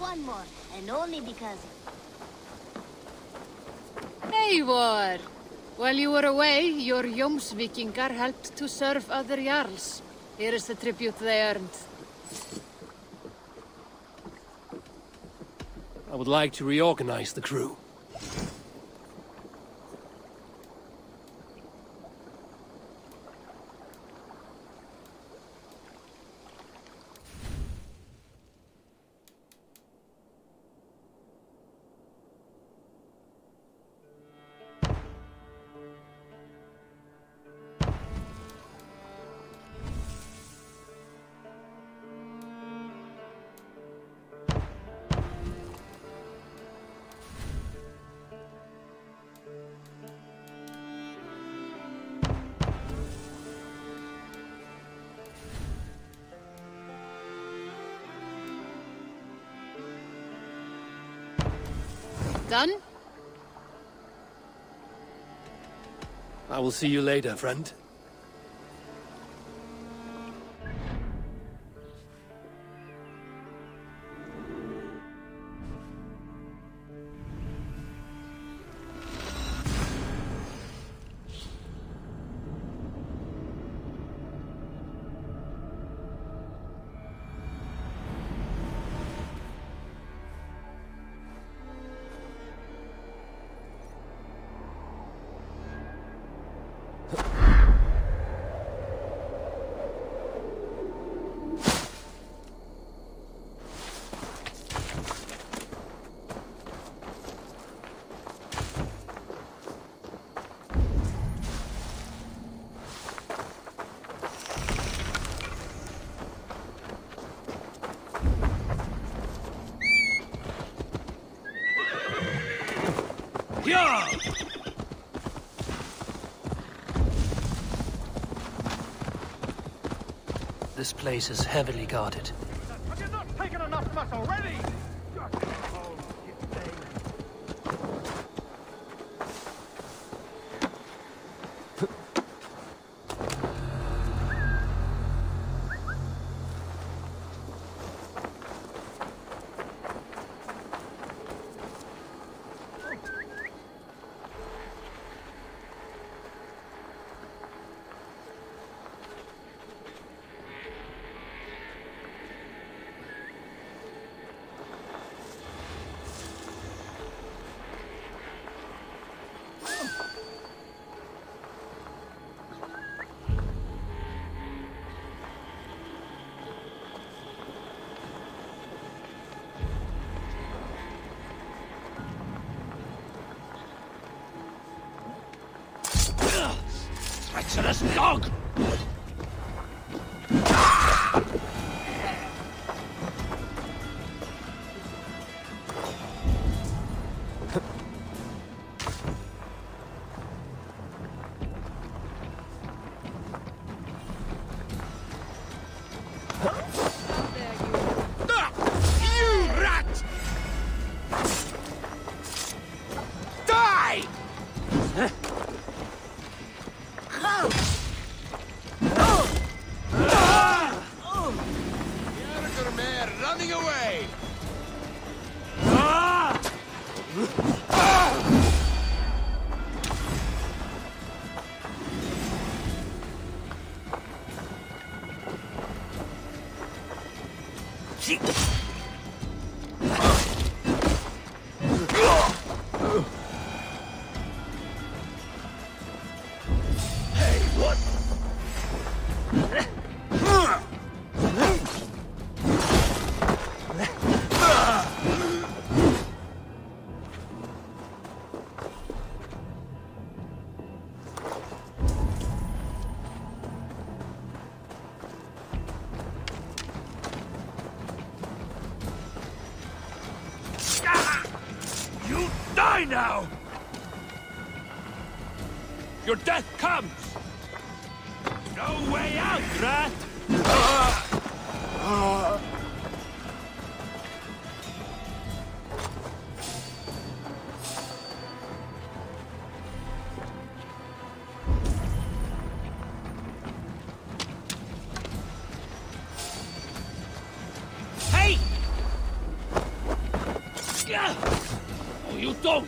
one more, and only because... Eivor! While you were away, your Jomsvikingar helped to serve other Jarls. Here is the tribute they earned. I would like to reorganize the crew. Done? I will see you later, friend. This place is heavily guarded. Have you not taken enough of us already? Treacherous dog! Now! Your death comes! No way out, rat! Hey! Don't!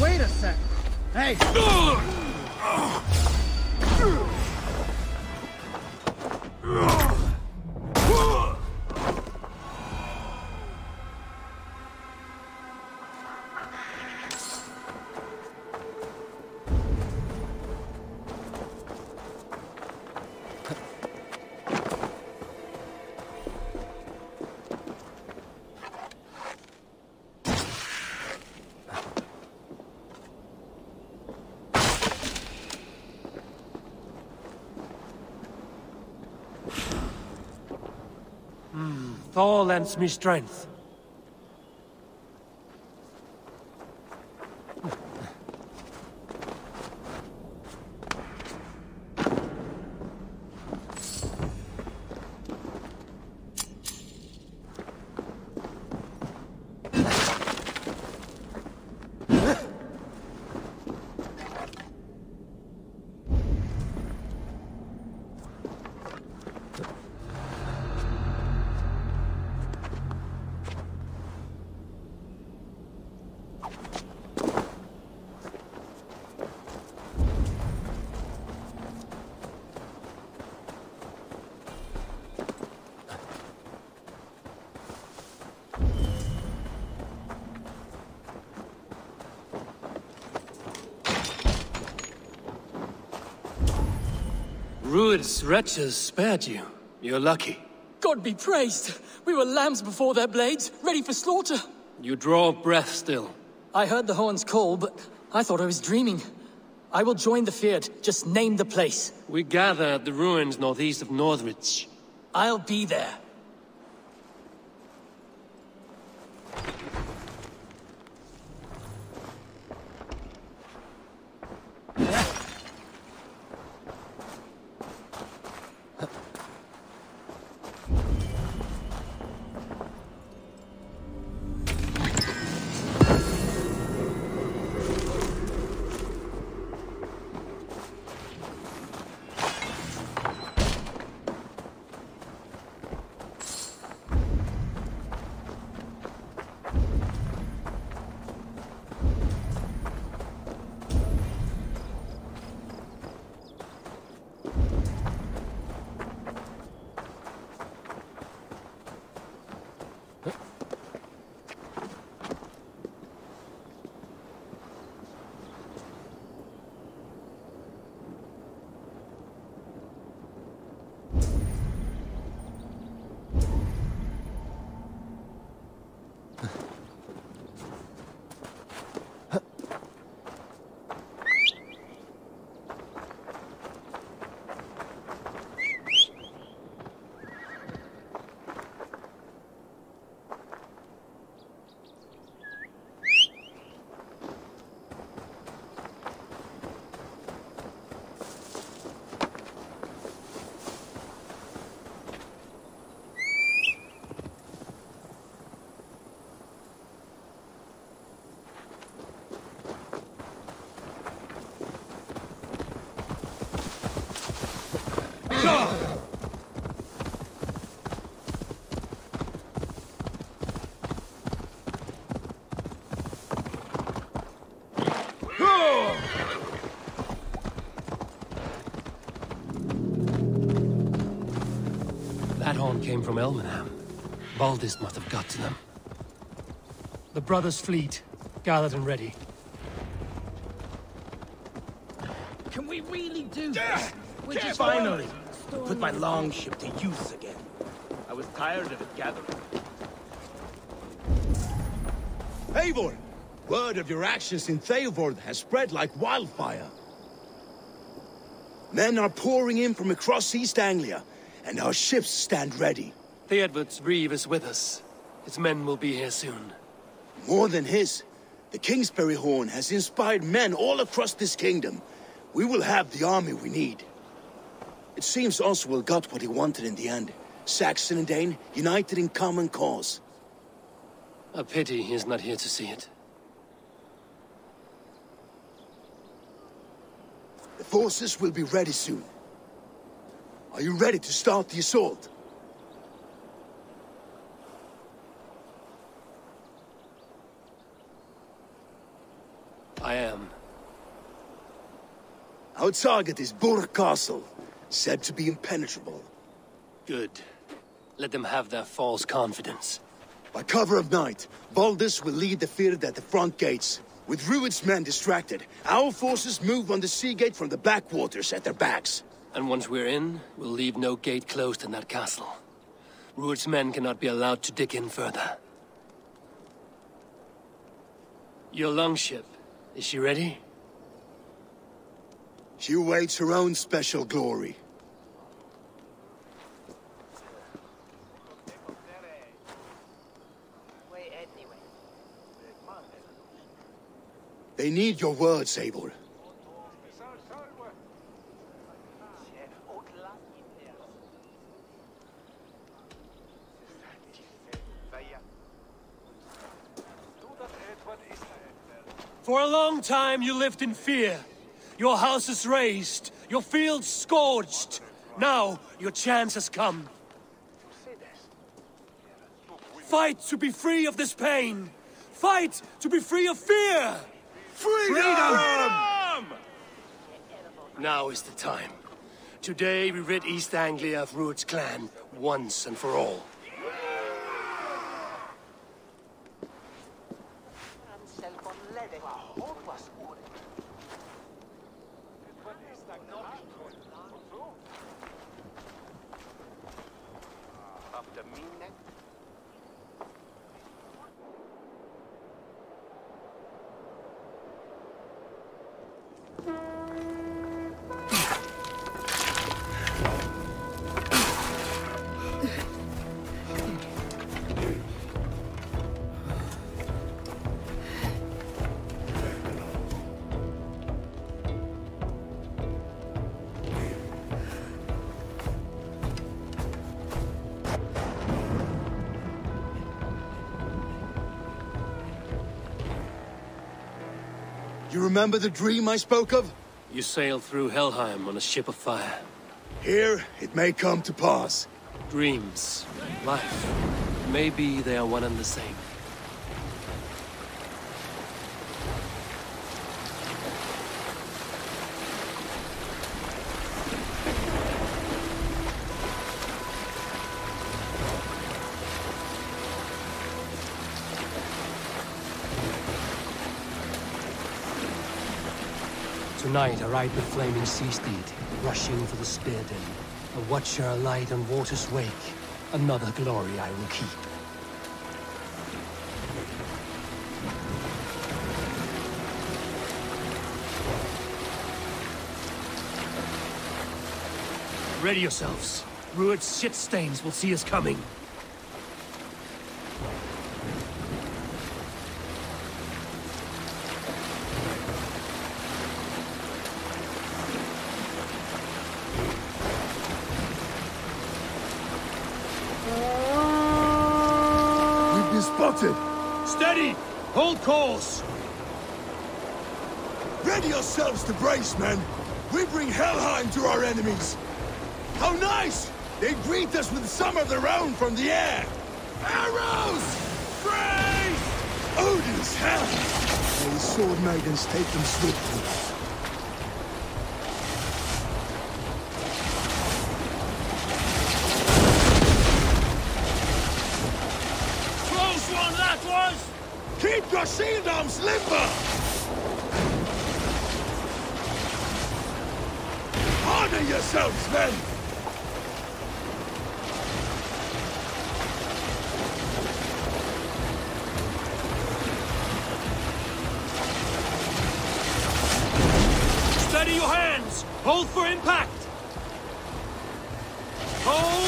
Wait a sec. Hey! Thor lends me strength. Rued's wretches spared you. You're lucky. God be praised! We were lambs before their blades, ready for slaughter. You draw breath still. I heard the horns call, but I thought I was dreaming. I will join the Feared. Just name the place. We gather at the ruins northeast of Northridge. I'll be there. That horn came from Elmenham. Baldist must have got to them. The brothers' fleet, gathered and ready. Can we really do this? We're just finally put my longship to use again. I was tired of it gathering. Eivor! Word of your actions in Theodord has spread like wildfire. Men are pouring in from across East Anglia, and our ships stand ready. The Edward's Reeve is with us. His men will be here soon. More than his. The Kingsbury Horn has inspired men all across this kingdom. We will have the army we need. It seems Oswald got what he wanted in the end. Saxon and Dane, united in common cause. A pity he's not here to see it. The forces will be ready soon. Are you ready to start the assault? I am. Our target is Burg Castle, said to be impenetrable. Good. Let them have their false confidence. By cover of night, Baldus will lead the Fyrd at the front gates. With Rued's men distracted, our forces move on the sea gate from the backwaters at their backs. And once we're in, we'll leave no gate closed in that castle. Rued's men cannot be allowed to dig in further. Your longship, is she ready? She awaits her own special glory. They need your words, Eivor. For a long time you lived in fear. Your houses razed, your fields scorched. Now your chance has come. Fight to be free of this pain. Fight to be free of fear. Freedom! Now is the time. Today we rid East Anglia of Rued's clan once and for all. You remember the dream I spoke of? You sailed through Helheim on a ship of fire. Here, it may come to pass. Dreams, life, maybe they are one and the same. Tonight I ride the flaming sea steed, rushing for the spear den. A watcher alight on water's wake. Another glory I will keep. Ready yourselves. Rued's shit stains will see us coming. Spotted! Steady! Hold course! Ready yourselves to brace, men! We bring Helheim to our enemies! How nice! They greet us with some of their own from the air! Arrows! Brace! Odin's hell! May sword maidens take them swiftly. Keep your shield arms limber! Honor yourselves, men! Steady your hands! Hold for impact! Hold!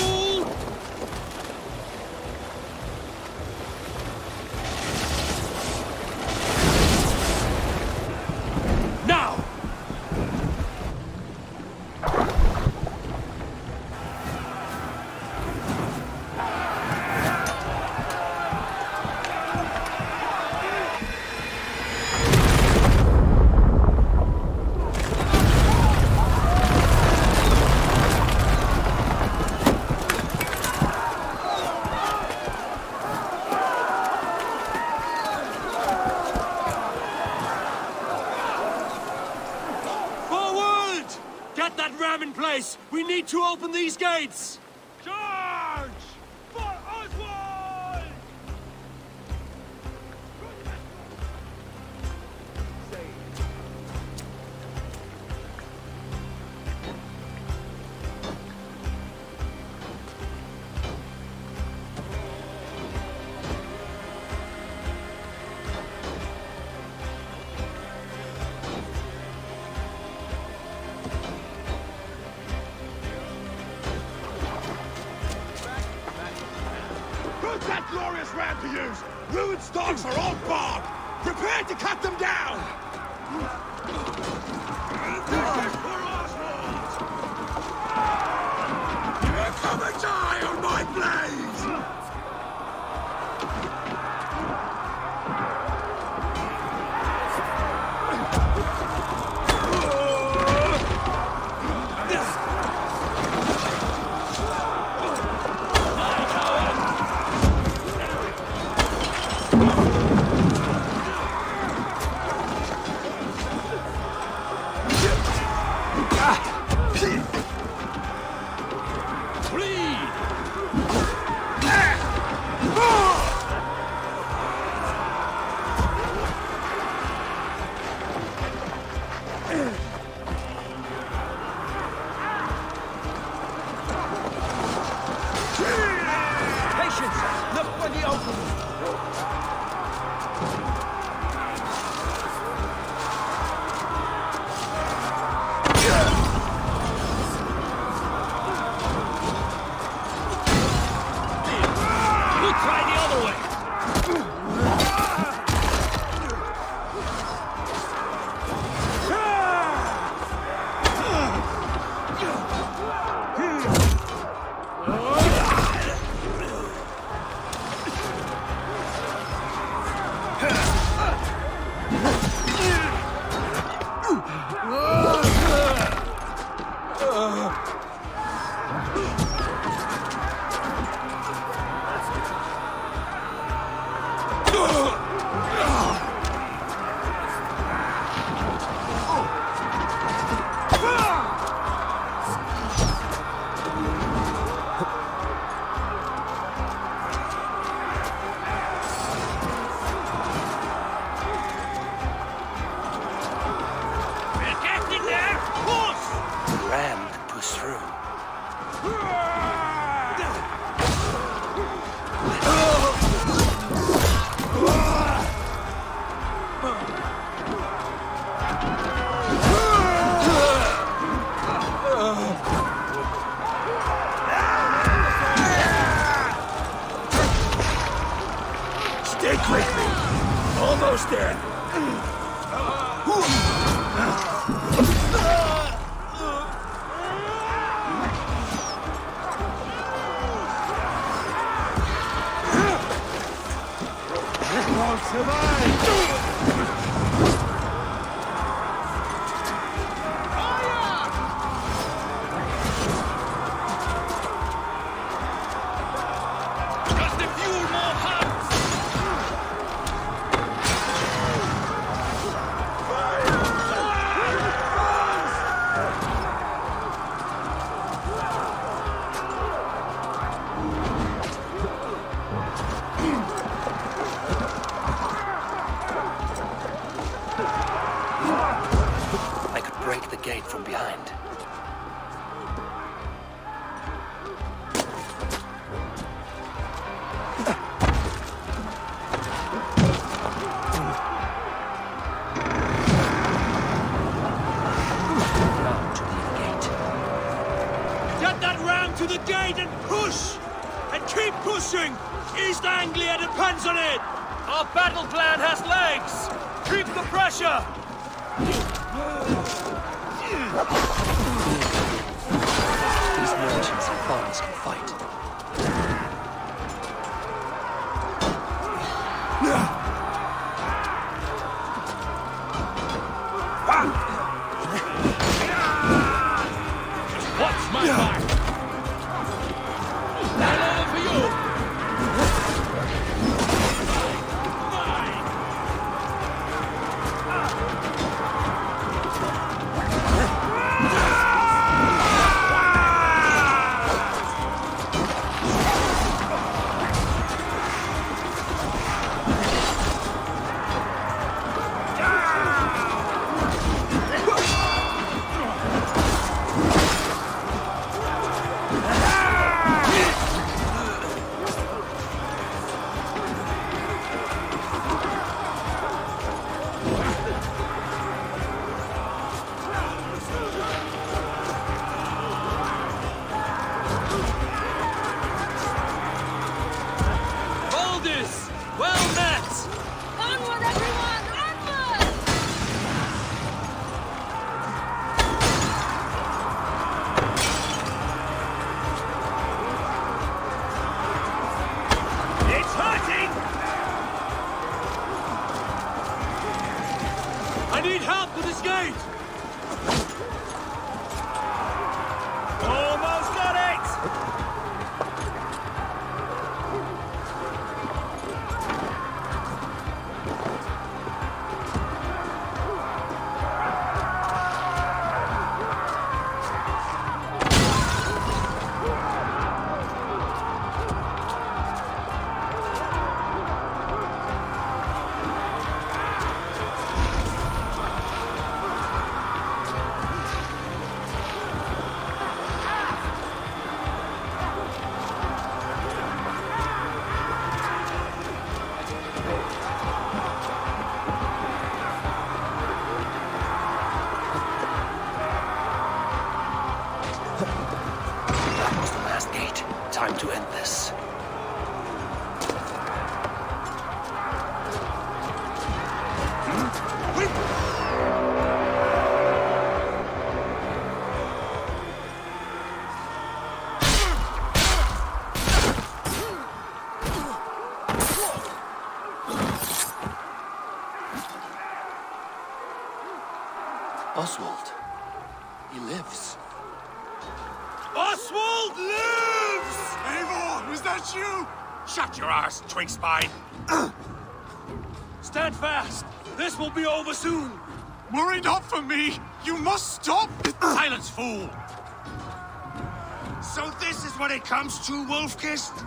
place! We need to open these gates! Charge! For Oswald! Who's that glorious ram to use? Ruined stalks are all bark! Prepare to cut them down! This is for Oswald! Come and die on my blades! Stay quickly. Almost there. Won't survive. From behind. Now to the gate. Get that ram to the gate and push! And keep pushing! East Anglia depends on it! Our battle plan has legs! Keep the pressure! These merchants and farmers can fight. What's my mark? Not over for you! It's hurting! I need help with this gate! Almost got it! Time to end this. Oswald. He lives. Oswald lives! Eivor, was that you? Shut your arse, twink spine! Stand fast! This will be over soon! Worry not for me! You must stop! Silence, fool! So this is what it comes to, Wolfkist?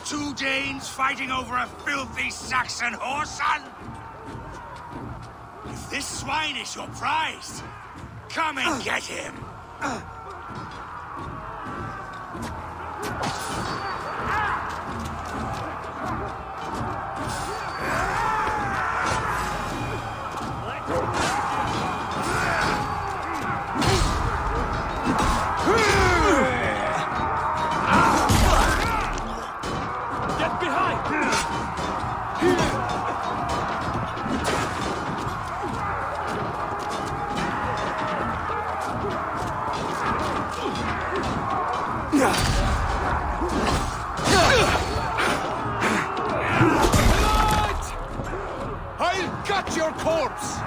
2 Danes fighting over a filthy Saxon whoreson? If this swine is your prize, come and get him! I'll gut your corpse!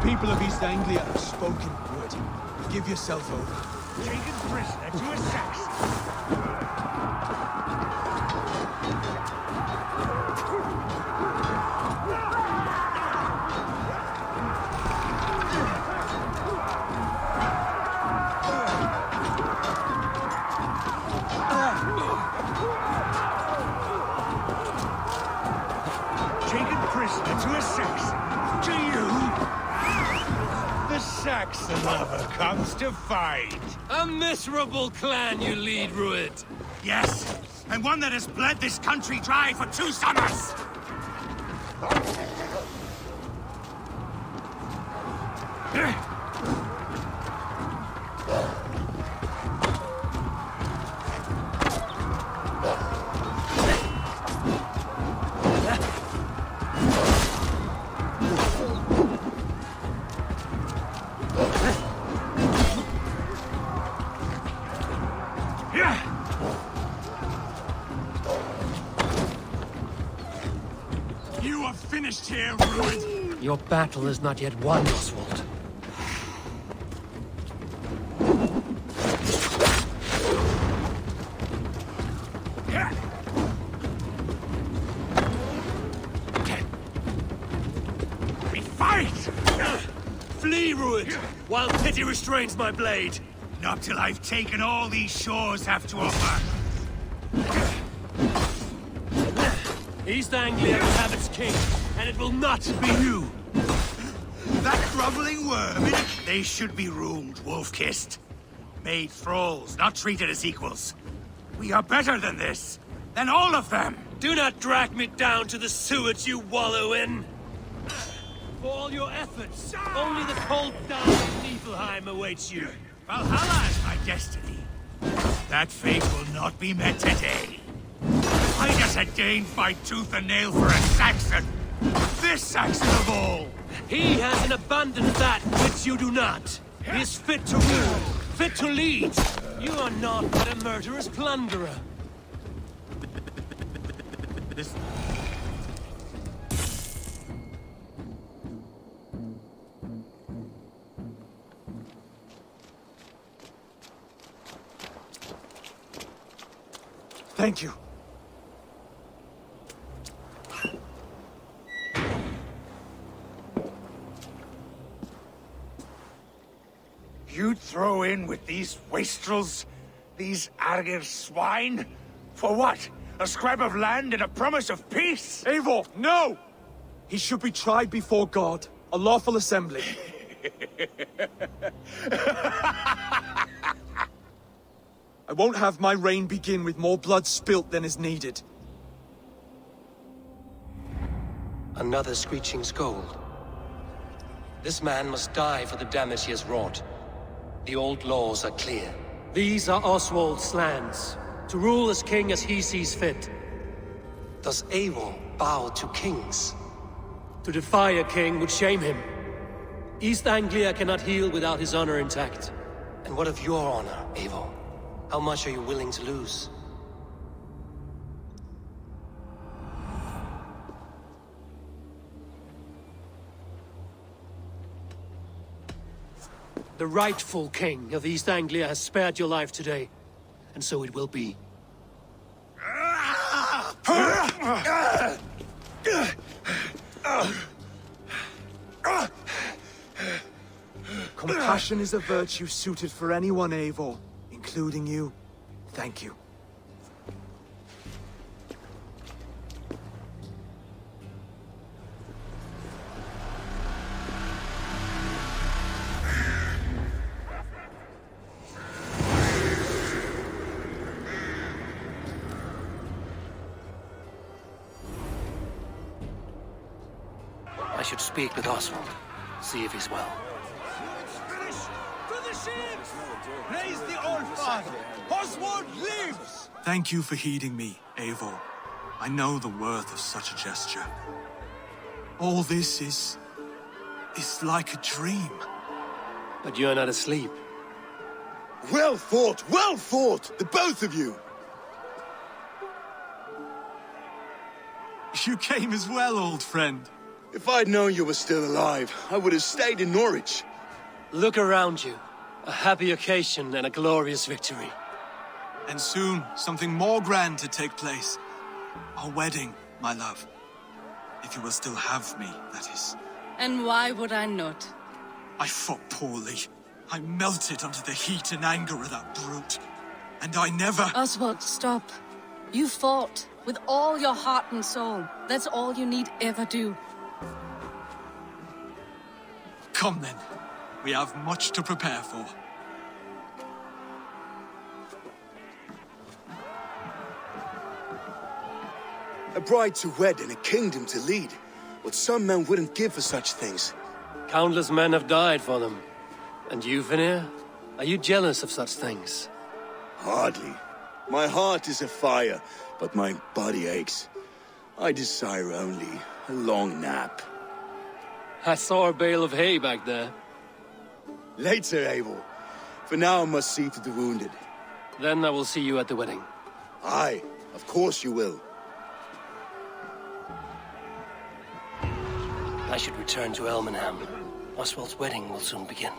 people of East Anglia have spoken word. Give yourself over. Taken prisoner to a Saxon. Saxon lover comes to fight. A miserable clan you lead, Rued. Yes, and one that has bled this country dry for 2 summers. Your battle is not yet won, Oswald. We fight! Flee, Rued, while pity restrains my blade. Not till I've taken all these shores have to offer. East Anglia will have its king, and it will not be you. That groveling worm, they should be ruled, wolf-kissed. Made thralls, not treated as equals. We are better than this, than all of them. Do not drag me down to the sewage you wallow in. For all your efforts, only the cold down of Niflheim awaits you. Valhalla is my destiny. That fate will not be met today. Fight as a Dane fight tooth and nail for a Saxon. This Saxon of all. He has abandoned that which you do not. He is fit to rule, fit to lead. You are not but a murderous plunderer. Thank you. You'd throw in with these wastrels? These Argir swine? For what? A scrap of land and a promise of peace? Eivor, no! He should be tried before God, a lawful assembly. I won't have my reign begin with more blood spilt than is needed. Another screeching scold. This man must die for the damage he has wrought. The old laws are clear. These are Oswald's lands, to rule as king as he sees fit. Does Eivor bow to kings? To defy a king would shame him. East Anglia cannot heal without his honor intact. And what of your honor, Eivor? How much are you willing to lose? The rightful king of East Anglia has spared your life today, and so it will be. Compassion is a virtue suited for anyone, Eivor, including you. Thank you. I should speak with Oswald, see if he's well. To the ships! Praise the Old Father! Oswald lives! Thank you for heeding me, Eivor. I know the worth of such a gesture. All this is like a dream. But you're not asleep. Well fought, the both of you! You came as well, old friend. If I'd known you were still alive, I would have stayed in Norwich. Look around you. A happy occasion and a glorious victory. And soon, something more grand to take place. Our wedding, my love. If you will still have me, that is. And why would I not? I fought poorly. I melted under the heat and anger of that brute. And I never... Oswald, stop. You fought with all your heart and soul. That's all you need ever do. Come then. We have much to prepare for. A bride to wed and a kingdom to lead. What some men wouldn't give for such things. Countless men have died for them. And you, Vanir? Are you jealous of such things? Hardly. My heart is afire, but my body aches. I desire only a long nap. I saw a bale of hay back there. Later, Abel. For now, I must see to the wounded. Then I will see you at the wedding. Aye, of course you will. I should return to Elmenham. Oswald's wedding will soon begin.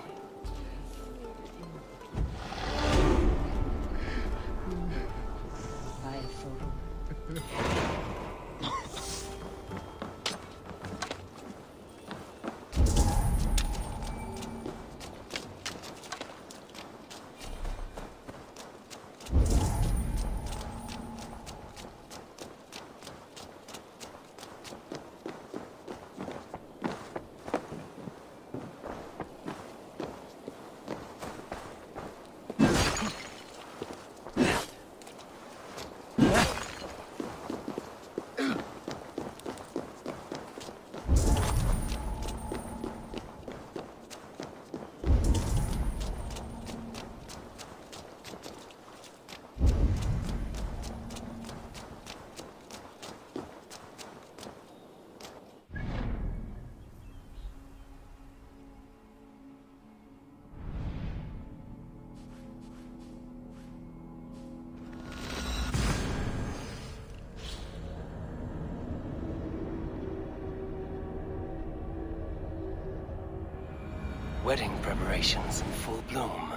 Wedding preparations in full bloom.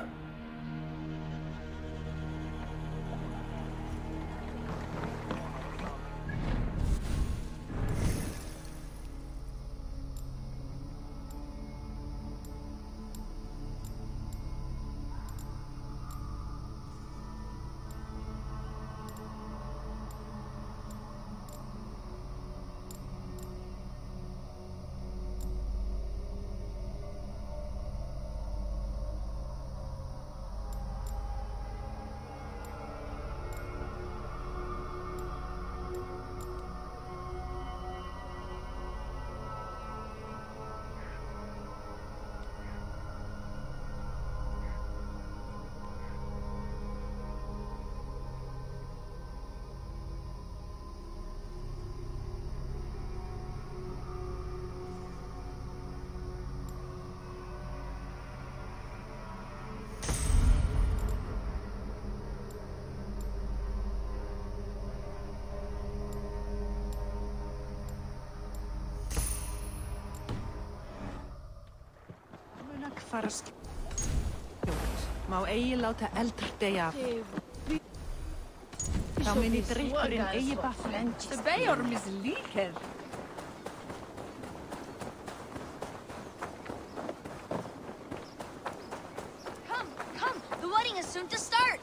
Má eigi láta eldar deyja. Þá muni drykkurinn eigi batna. The Bayorm is leaking. Come, the wedding is soon to start.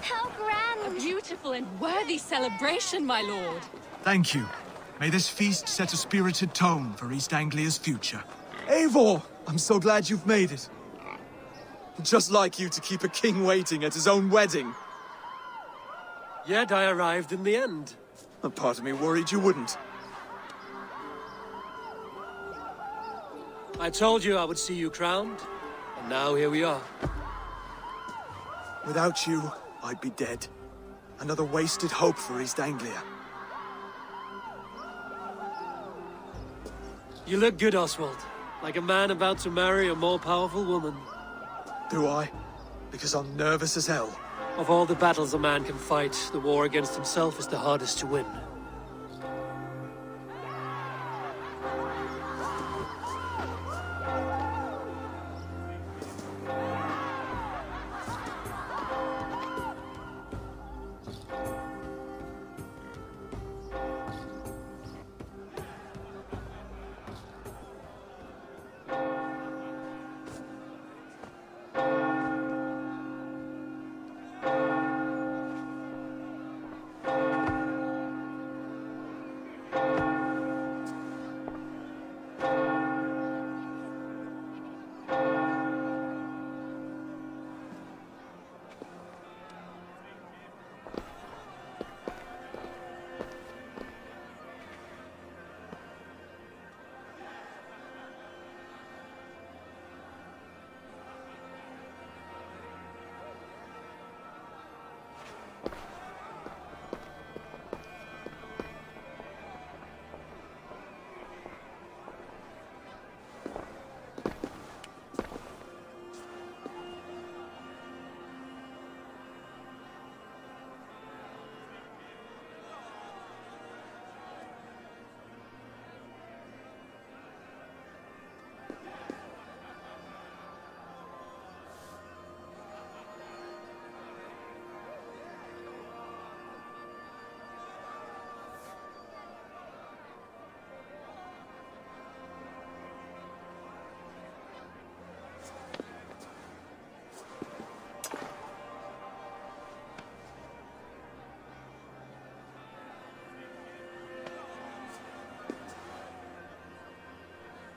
How grand. A beautiful and worthy celebration, my lord. Thank you. May this feast set a spirited tone for East Anglia's future. Eivor! I'm so glad you've made it. Just like you to keep a king waiting at his own wedding. Yet I arrived in the end. A part of me worried you wouldn't. I told you I would see you crowned, and now here we are. Without you, I'd be dead. Another wasted hope for East Anglia. You look good, Oswald. Like a man about to marry a more powerful woman. Do I? Because I'm nervous as hell. Of all the battles a man can fight, the war against himself is the hardest to win.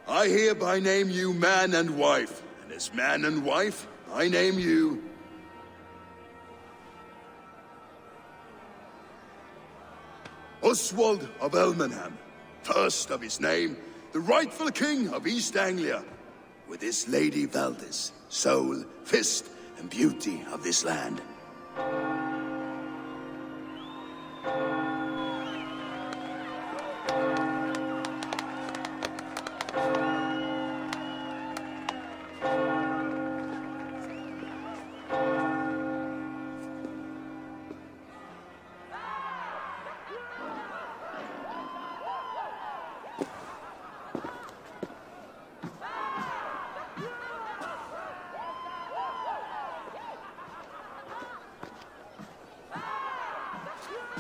I hereby name you man and wife. And as man and wife, I name you... Oswald of Elmenham, first of his name, the rightful king of East Anglia, with his Lady Valdis, soul, fist, and beauty of this land.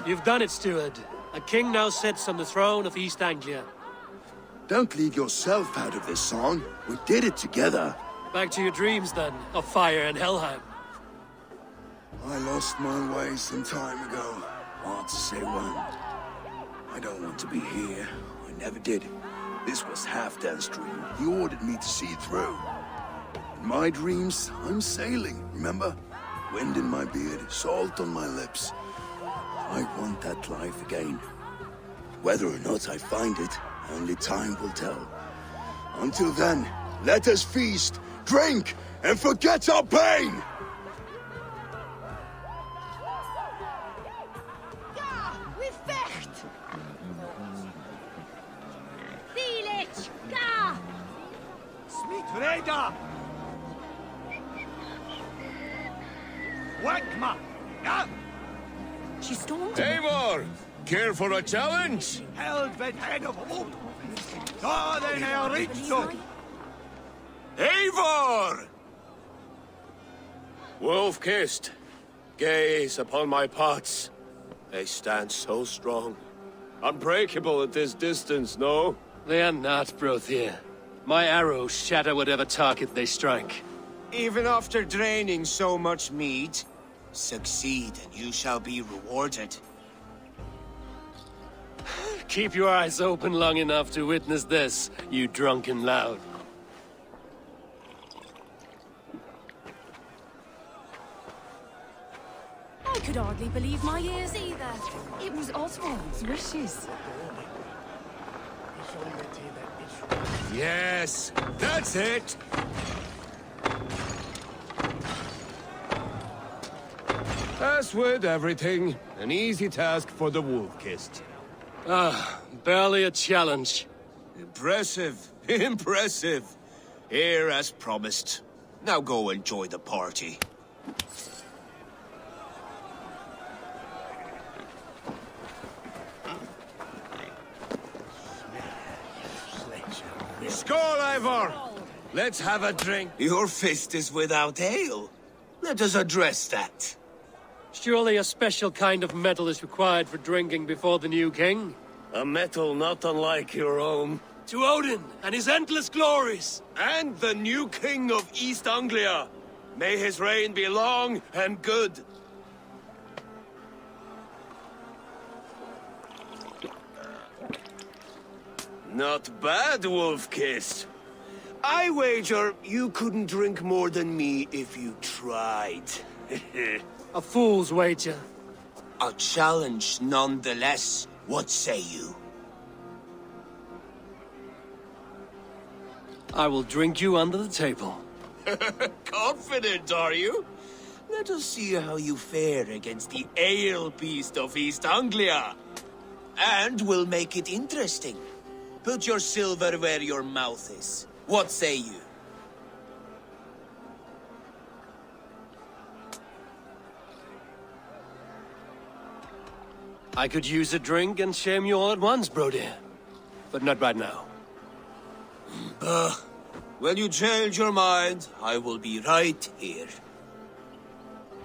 You've done it, steward. A king now sits on the throne of East Anglia. Don't leave yourself out of this song. We did it together. Back to your dreams, then, of fire and Helheim. I lost my way some time ago. Hard to say when. I don't want to be here. I never did. This was Halfdan's dream. He ordered me to see through. In my dreams, I'm sailing, remember? Wind in my beard, salt on my lips. I want that life again. Whether or not I find it, only time will tell. Until then, let us feast, drink, and forget our pain! Ja, we vecht! Village, ga! Smit Reda! Wagma! Ja! She stormed. Eivor! Care for a challenge? Held with head of a wood. Da den är riktigt. Eivor! Wolf-kissed, gaze upon my pots. They stand so strong. Unbreakable at this distance, no? They are not, Brothier. My arrows shatter whatever target they strike. Even after draining so much meat, succeed and you shall be rewarded. Keep your eyes open long enough to witness this, you drunken lout. I could hardly believe my ears either. It was Oswald's wishes. Yes, that's it. As with everything, an easy task for the wolf-kissed. Ah, barely a challenge. Impressive, impressive. Here as promised. Now go enjoy the party. Skål, Eivor! Let's have a drink. Your fist is without ale. Let us address that. Surely a special kind of metal is required for drinking before the new king? A metal not unlike your own. To Odin and his endless glories! And the new king of East Anglia. May his reign be long and good. Not bad, Wolf-Kiss. I wager you couldn't drink more than me if you tried. A fool's wager. A challenge nonetheless. What say you? I will drink you under the table. Confident, are you? Let us see how you fare against the ale beast of East Anglia. And we'll make it interesting. Put your silver where your mouth is. What say you? I could use a drink and shame you all at once, Brody. But not right now. When you change your mind, I will be right here.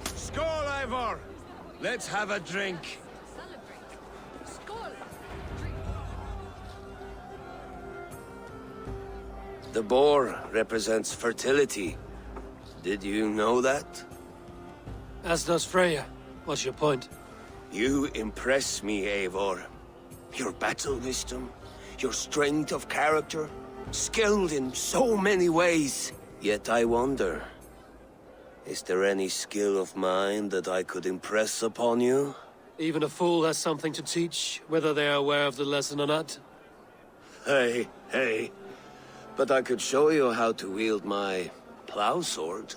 Skål, Eivor! Let's have a drink. The boar represents fertility. Did you know that? As does Freya. What's your point? You impress me, Eivor. Your battle wisdom, your strength of character, skilled in so many ways. Yet I wonder, is there any skill of mine that I could impress upon you? Even a fool has something to teach, whether they are aware of the lesson or not. Hey, but I could show you how to wield my plow sword.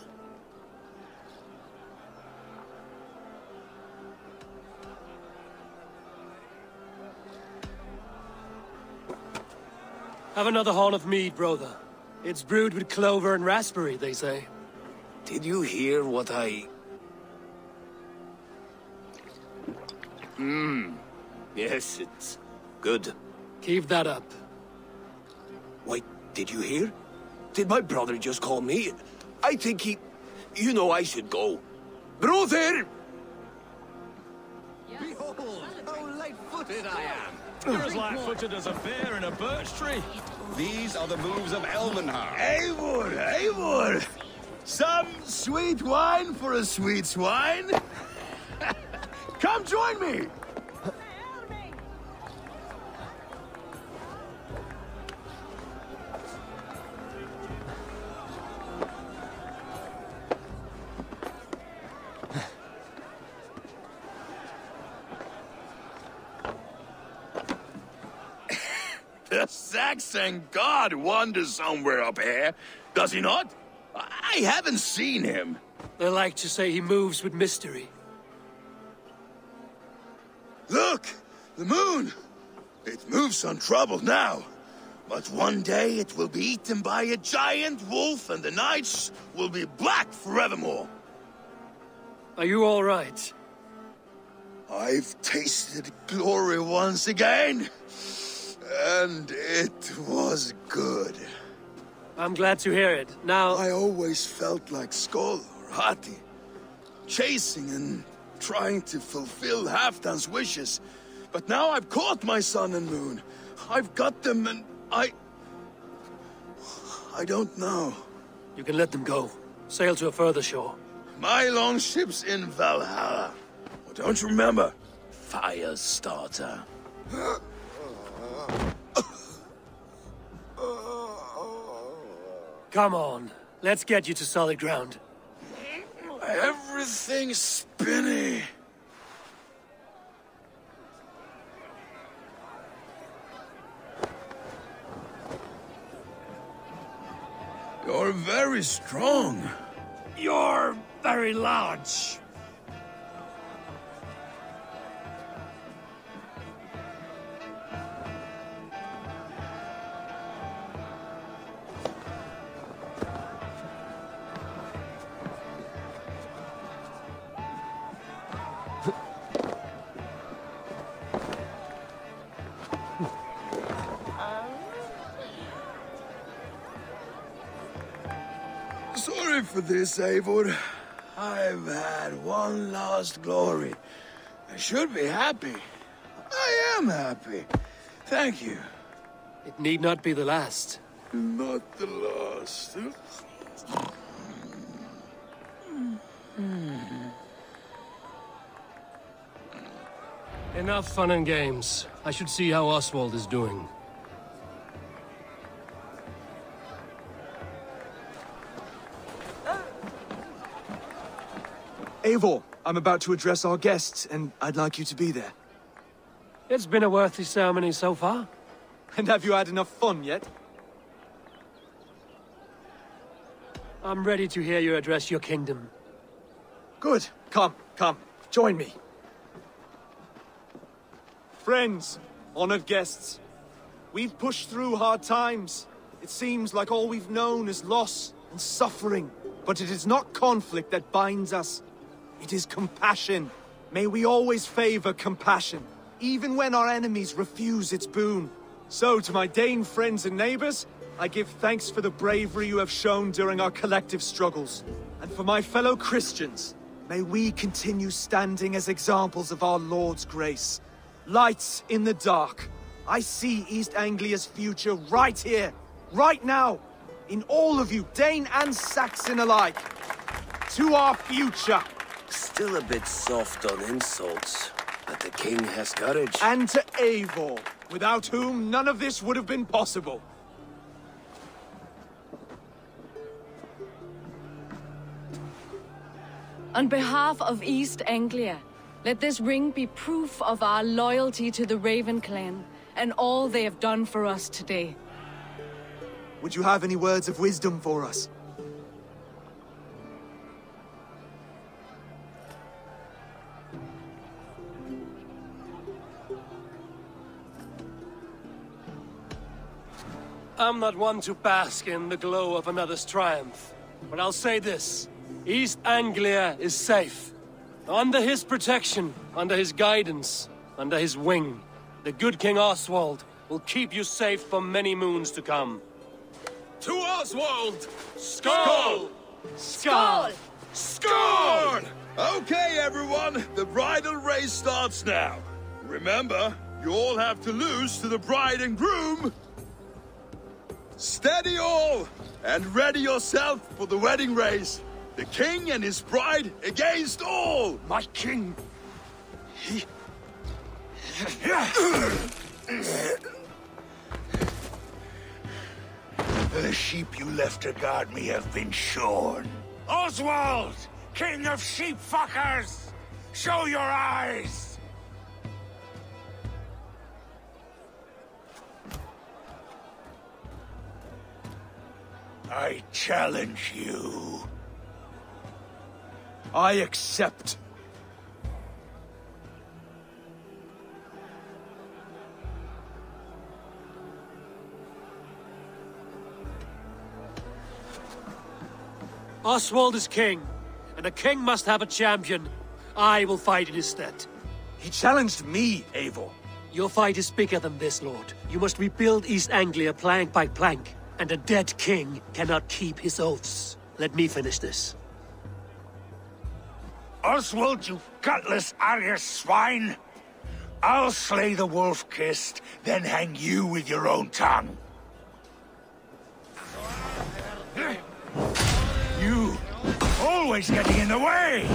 Have another horn of mead, brother. It's brewed with clover and raspberry, they say. Did you hear what I... Yes, it's good. Keep that up. Wait, did you hear? Did my brother just call me? I think he... You know I should go. Brother! Behold, how light-footed I am. You're as light-footed as a bear in a birch tree. These are the moves of Elvenhar. Eivor! Some sweet wine for a sweet swine? Come join me! The Saxon god wanders somewhere up here, does he not? I haven't seen him. They like to say he moves with mystery. Look! The moon! It moves untroubled now. But one day it will be eaten by a giant wolf and the nights will be black forevermore. Are you all right? I've tasted glory once again. And it was good. I'm glad to hear it. Now... I always felt like Skoll or Hati. Chasing and trying to fulfill Halfdan's wishes. But now I've caught my sun and moon. I've got them and I don't know. You can let them go. Sail to a further shore. My longship's in Valhalla. Oh, don't you remember? Fire starter. Come on. Let's get you to solid ground. Everything's spinny. You're very strong. You're very large. Sorry for this, Eivor. I've had one last glory. I should be happy. I am happy. Thank you. It need not be the last. Not the last. Enough fun and games. I should see how Oswald is doing. Eivor, I'm about to address our guests, and I'd like you to be there. It's been a worthy ceremony so far. And have you had enough fun yet? I'm ready to hear you address your kingdom. Good. Come. Join me. Friends, honored guests, we've pushed through hard times. It seems like all we've known is loss and suffering. But it is not conflict that binds us. It is compassion. May we always favor compassion, even when our enemies refuse its boon. So, to my Dane friends and neighbors, I give thanks for the bravery you have shown during our collective struggles. And for my fellow Christians, may we continue standing as examples of our Lord's grace. Lights in the dark. I see East Anglia's future right here, right now, in all of you, Dane and Saxon alike. To our future. Still a bit soft on insults, but the king has courage. And to Eivor, without whom none of this would have been possible. On behalf of East Anglia, let this ring be proof of our loyalty to the Raven clan and all they have done for us today. Would you have any words of wisdom for us? I'm not one to bask in the glow of another's triumph, but I'll say this. East Anglia is safe. Under his protection, under his guidance, under his wing, the good King Oswald will keep you safe for many moons to come. To Oswald! Skull! Skull! Skull! Okay, everyone, the bridal race starts now. Remember, you all have to lose to the bride and groom. Steady all, and ready yourself for the wedding race. The king and his bride against all! My king! The sheep you left to guard me have been shorn. Oswald! King of sheep fuckers! Show your eyes! I challenge you. I accept. Oswald is king, and a king must have a champion. I will fight in his stead. He challenged me, Eivor. Your fight is bigger than this, Lord. You must rebuild East Anglia plank by plank, and a dead king cannot keep his oaths. Let me finish this. Oswald, you gutless Arya swine! I'll slay the wolf-kissed, then hang you with your own tongue. You, always getting in the way!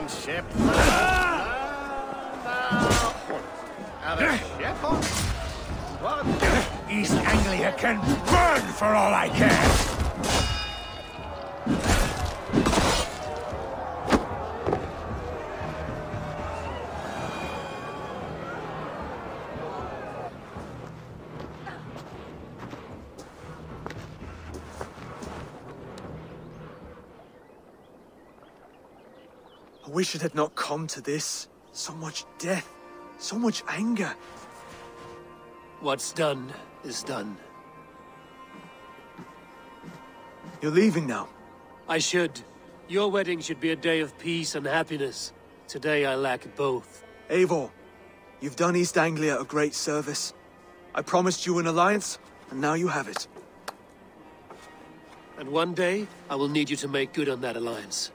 Van Shep. East Anglia can burn for all I care! I wish it had not come to this. So much death, so much anger. What's done is done. You're leaving now. I should. Your wedding should be a day of peace and happiness. Today I lack both. Eivor, you've done East Anglia a great service. I promised you an alliance, and now you have it. And one day, I will need you to make good on that alliance.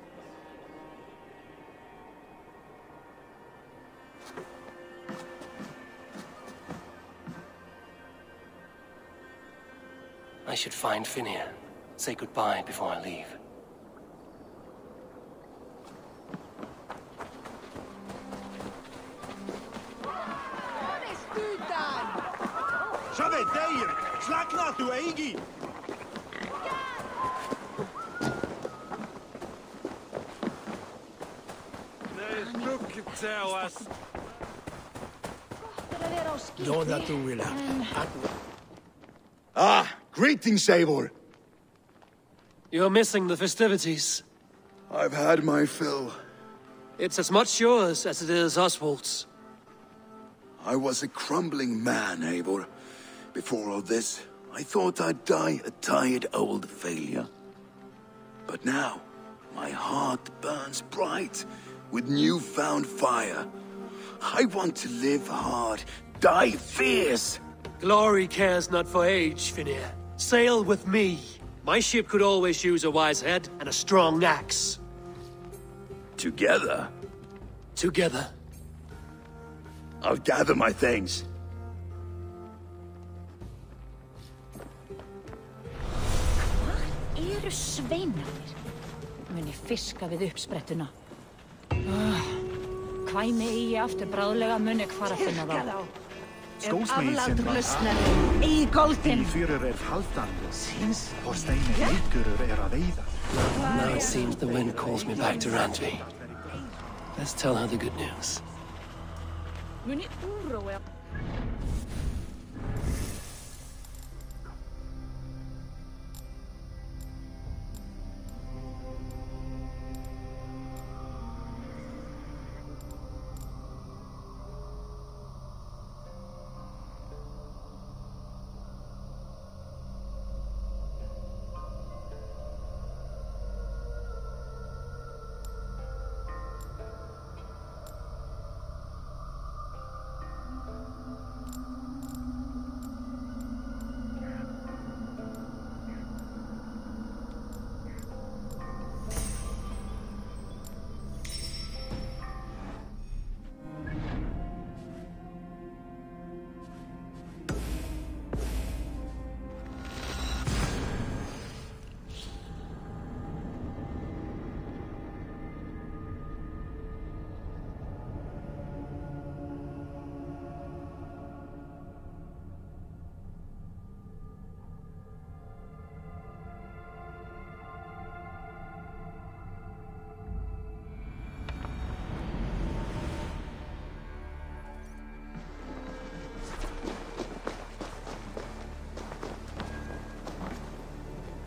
I should find Finnir. Say goodbye before I leave. Shove there! Slakna to Eigi! Ah, greetings, Eivor. You're missing the festivities. I've had my fill. It's as much yours as it is Oswald's. I was a crumbling man, Eivor. Before all this, I thought I'd die a tired old failure. But now, my heart burns bright with newfound fire. I want to live hard, die fierce. Glory cares not for age, Finnir. Sail with me. My ship could always use a wise head and a strong axe. Together? Together. I'll gather my things. Eru sveinarnir? Muni fiska við uppsprettuna. Hva megi ég aftur bráðlega muni hvar að finna þá? Skósmegin Í Golden! Fyrir haldan síns hvor steini leikurur að veiða. Now it seems the wind calls me back to Randvi. Let's tell her the good news. Muni úróa.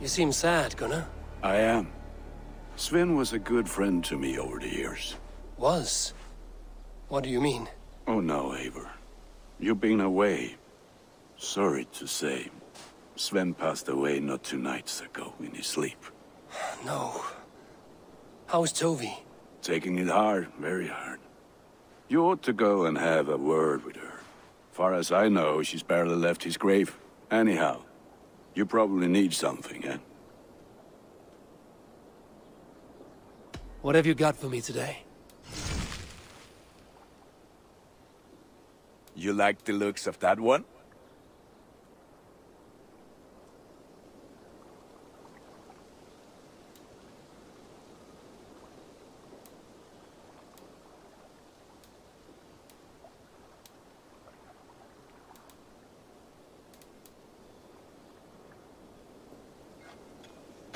You seem sad, Gunnar. I am. Sven was a good friend to me over the years. Was? What do you mean? Oh no, Eivor. You've been away. Sorry to say. Sven passed away not 2 nights ago in his sleep. No. How's Tovi? Taking it hard, very hard. You ought to go and have a word with her. Far as I know, she's barely left his grave. Anyhow, you probably need something, eh? What have you got for me today? You like the looks of that one?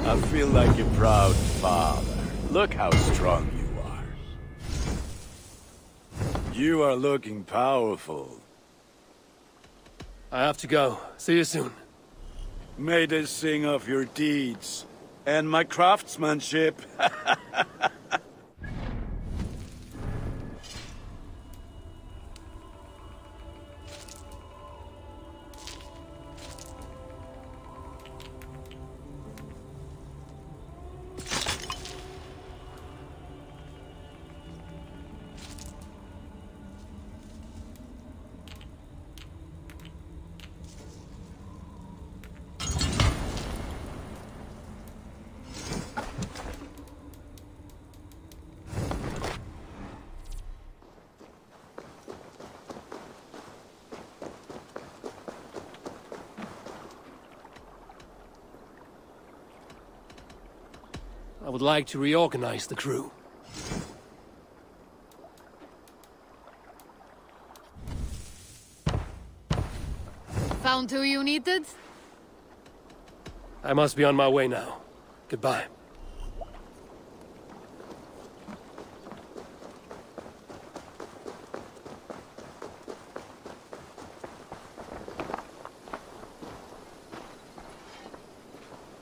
I feel like a proud father. Look how strong you are. You are looking powerful. I have to go. See you soon. May they sing of your deeds and my craftsmanship. I would like to reorganize the crew. Found who you needed? I must be on my way now. Goodbye.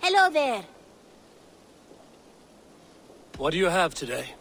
Hello there. What do you have today?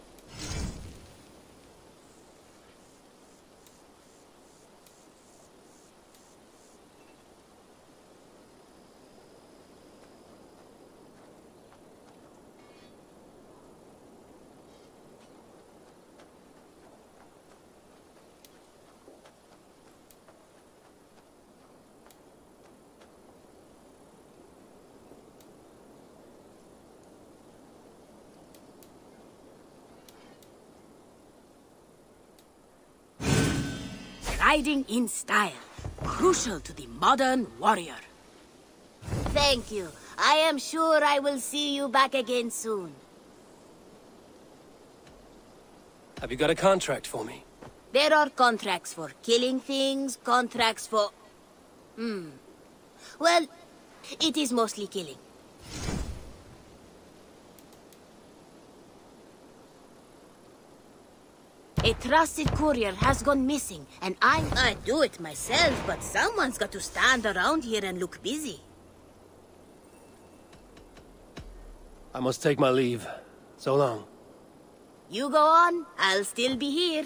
Riding in style. Crucial to the modern warrior. Thank you. I am sure I will see you back again soon. Have you got a contract for me? There are contracts for killing things, contracts for... Well, it is mostly killing. A trusted courier has gone missing, and I'd do it myself, but someone's got to stand around here and look busy. I must take my leave. So long. You go on, I'll still be here.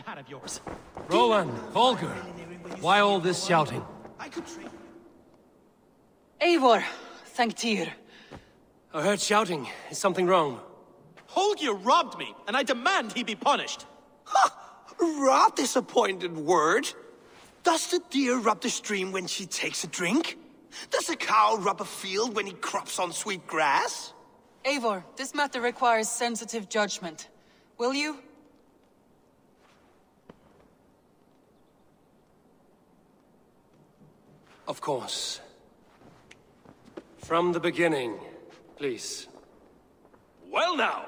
Hat of yours. Roland, Holger, why all this shouting? Eivor, thank Tyr. I heard shouting. Is something wrong? Holger robbed me, and I demand he be punished. Ha! Rot disappointed word. Does the deer rub the stream when she takes a drink? Does a cow rub a field when he crops on sweet grass? Eivor, this matter requires sensitive judgment. Will you? Of course. From the beginning, please. Well now,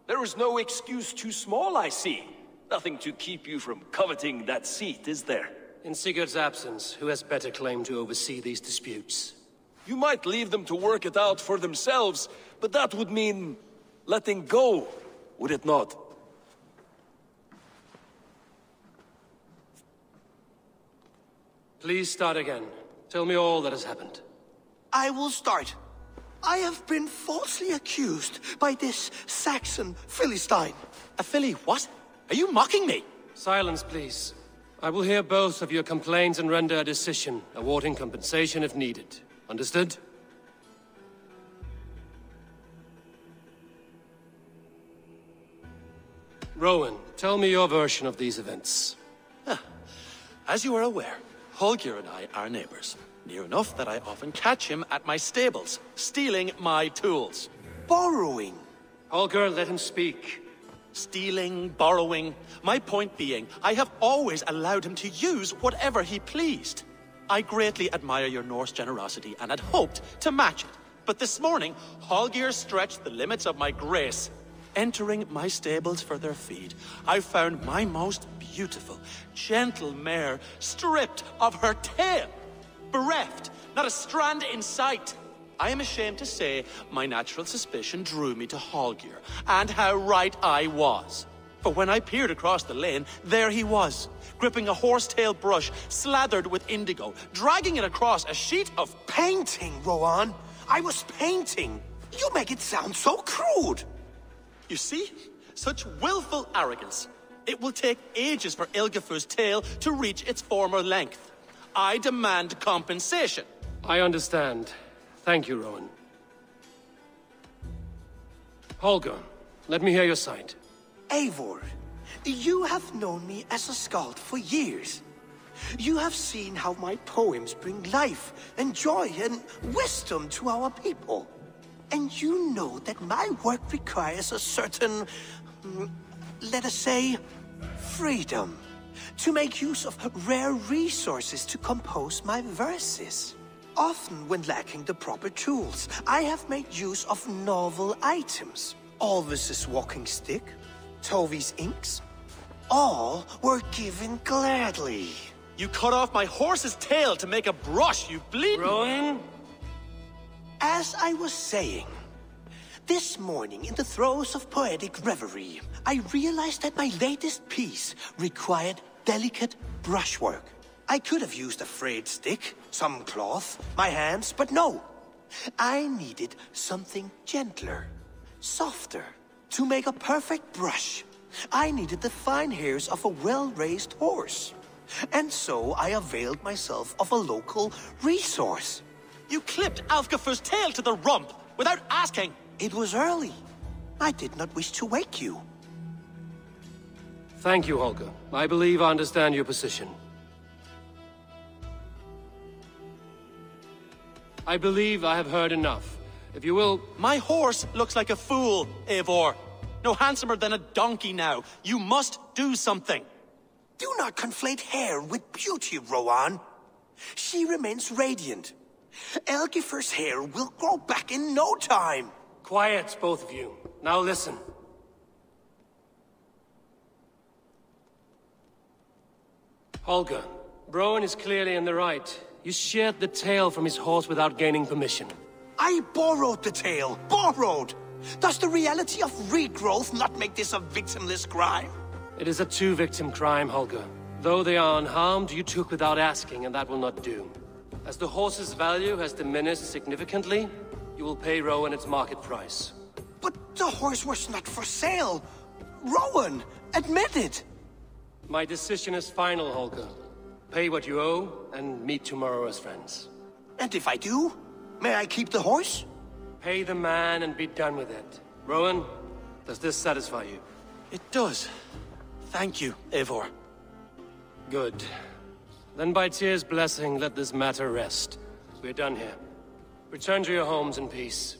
there is no excuse too small, I see. Nothing to keep you from coveting that seat, is there? In Sigurd's absence, who has better claim to oversee these disputes? You might leave them to work it out for themselves, but that would mean letting go, would it not? Please start again. Tell me all that has happened. I will start. I have been falsely accused by this Saxon Philistine. A Philly what? Are you mocking me? Silence, please. I will hear both of your complaints and render a decision, awarding compensation if needed. Understood? Rowan, tell me your version of these events. As you are aware, Holger and I are neighbors. Near enough that I often catch him at my stables, stealing my tools. Borrowing. Holger, let him speak. Stealing, borrowing. My point being, I have always allowed him to use whatever he pleased. I greatly admire your Norse generosity and had hoped to match it. But this morning, Holger stretched the limits of my grace. Entering my stables for their feed, I found my most beautiful, gentle mare stripped of her tail. Bereft, not a strand in sight. I am ashamed to say my natural suspicion drew me to Holger, and how right I was. For when I peered across the lane, there he was, gripping a horsetail brush slathered with indigo, dragging it across a sheet of painting, Rowan. I was painting. You make it sound so crude. You see? Such willful arrogance. It will take ages for Ilgefu's tail to reach its former length. I demand compensation. I understand. Thank you, Rowan. Holger, let me hear your side. Eivor, you have known me as a skald for years. You have seen how my poems bring life and joy and wisdom to our people. And you know that my work requires a certain, let us say, freedom. To make use of rare resources to compose my verses. Often when lacking the proper tools, I have made use of novel items. Alvis's walking stick, Tovy's inks, all were given gladly. You cut off my horse's tail to make a brush, you bleeding... Rowan? As I was saying, this morning in the throes of poetic reverie, I realized that my latest piece required delicate brushwork. I could have used a frayed stick, some cloth, my hands, but no. I needed something gentler, softer. To make a perfect brush, I needed the fine hairs of a well-raised horse. And so I availed myself of a local resource. You clipped Alfgafu's tail to the rump, without asking. It was early. I did not wish to wake you. Thank you, Holger. I believe I understand your position. I believe I have heard enough. If you will... My horse looks like a fool, Eivor. No handsomer than a donkey now. You must do something. Do not conflate hair with beauty, Rowan. She remains radiant. Elgifer's hair will grow back in no time. Quiet, both of you. Now listen. Holger, Rowan is clearly in the right. You sheared the tail from his horse without gaining permission. I borrowed the tail. Borrowed! Does the reality of regrowth not make this a victimless crime? It is a two-victim crime, Holger. Though they are unharmed, you took without asking, and that will not do. As the horse's value has diminished significantly, you will pay Rowan its market price. But the horse was not for sale. Rowan, admit it. My decision is final, Holger. Pay what you owe, and meet tomorrow as friends. And if I do, may I keep the horse? Pay the man and be done with it. Rowan, does this satisfy you? It does. Thank you, Eivor. Good. Then by Tyr's blessing, let this matter rest. We're done here. Return to your homes in peace.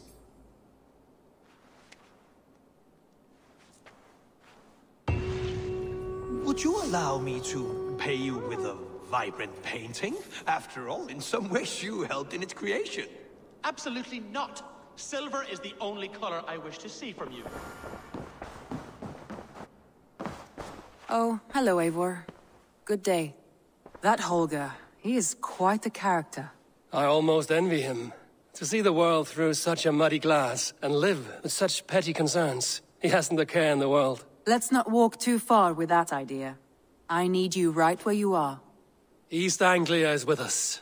Would you allow me to pay you with a vibrant painting? After all, in some ways you helped in its creation. Absolutely not. Silver is the only color I wish to see from you. Oh, hello, Eivor. Good day. That Holger, he is quite a character. I almost envy him. To see the world through such a muddy glass, and live with such petty concerns. He hasn't a care in the world. Let's not walk too far with that idea. I need you right where you are. East Anglia is with us.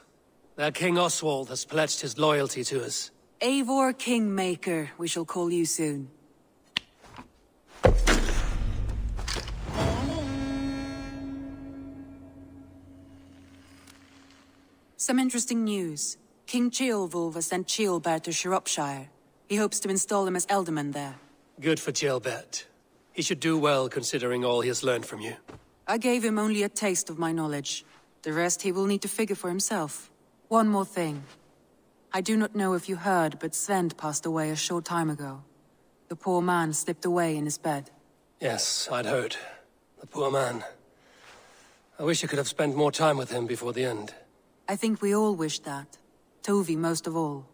Their King Oswald has pledged his loyalty to us. Eivor Kingmaker, we shall call you soon. Some interesting news. King Ceolwulf has sent Ceolbert to Shropshire. He hopes to install him as Ealdorman there. Good for Ceolbert. He should do well considering all he has learned from you. I gave him only a taste of my knowledge. The rest he will need to figure for himself. One more thing. I do not know if you heard, but Svend passed away a short time ago. The poor man slipped away in his bed. Yes, I'd heard. The poor man. I wish I could have spent more time with him before the end. I think we all wish that. Tovy most of all.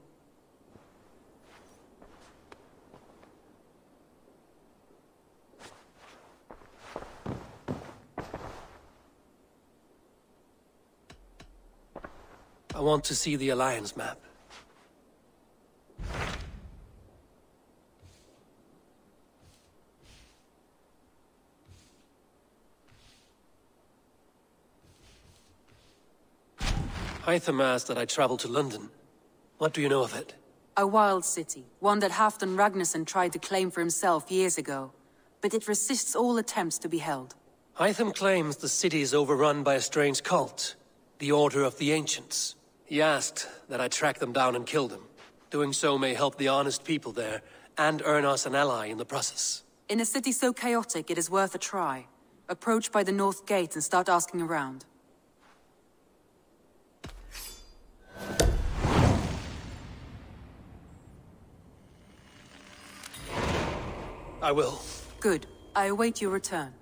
I want to see the Alliance map. Hytham asked that I travel to London. What do you know of it? A wild city, one that Halfdan Ragnarsson tried to claim for himself years ago. But it resists all attempts to be held. Hytham claims the city is overrun by a strange cult, the Order of the Ancients. He asked that I track them down and kill them. Doing so may help the honest people there, and earn us an ally in the process. In a city so chaotic, it is worth a try. Approach by the North Gate and start asking around. I will. Good. I await your return.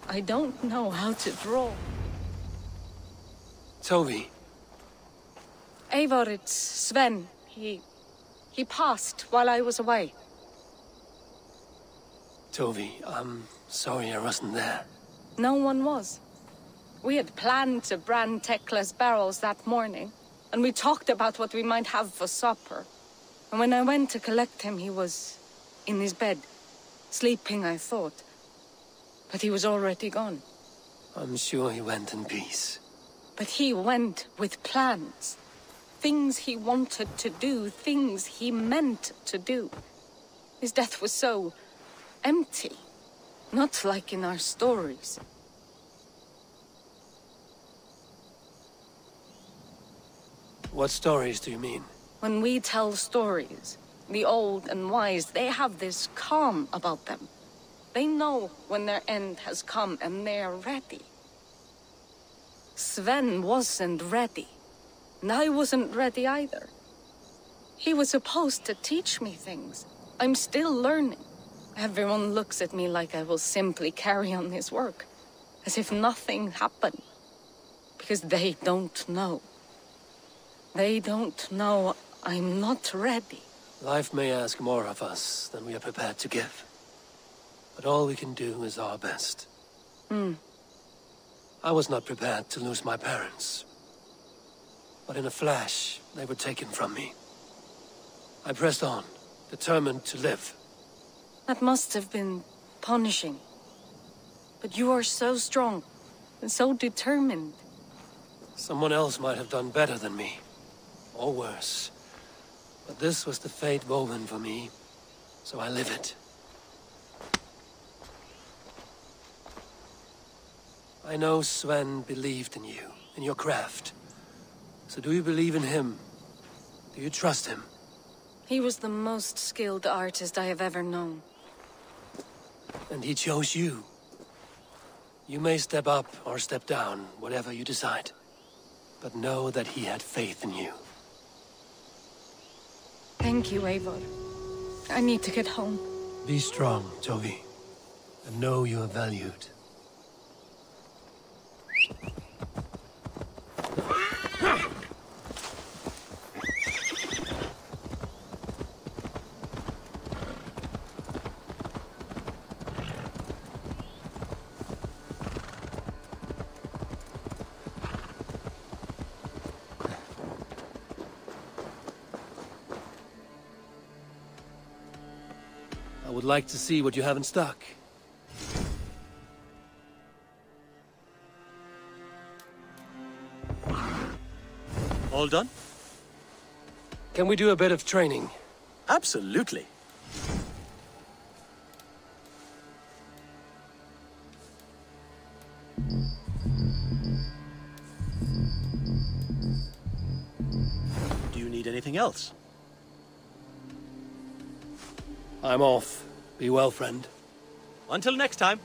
I don't know how to draw. Toby. Eivor, it's Sven. He passed while I was away. Toby, I'm sorry I wasn't there. No one was. We had planned to brand Tekla's barrels that morning, and we talked about what we might have for supper. And when I went to collect him, he was in his bed, sleeping, I thought. But he was already gone. I'm sure he went in peace. But he went with plans. Things he wanted to do, things he meant to do. His death was so empty. Not like in our stories. What stories do you mean? When we tell stories, the old and wise, they have this calm about them. They know when their end has come and they are ready. Sven wasn't ready. And I wasn't ready either. He was supposed to teach me things. I'm still learning. Everyone looks at me like I will simply carry on his work. As if nothing happened. Because they don't know. They don't know I'm not ready. Life may ask more of us than we are prepared to give. But all we can do is our best. I was not prepared to lose my parents. But in a flash, they were taken from me. I pressed on, determined to live. That must have been punishing. But you are so strong, and so determined. Someone else might have done better than me. Or worse. But this was the fate woven for me, so I live it. I know Sven believed in you, in your craft. So do you believe in him? Do you trust him? He was the most skilled artist I have ever known. And he chose you. You may step up or step down, whatever you decide. But know that he had faith in you. Thank you, Eivor. I need to get home. Be strong, Toby. And know you are valued. I would like to see what you have in stock. All done? Can we do a bit of training? Absolutely. Do you need anything else? I'm off. Be well, friend. Until next time.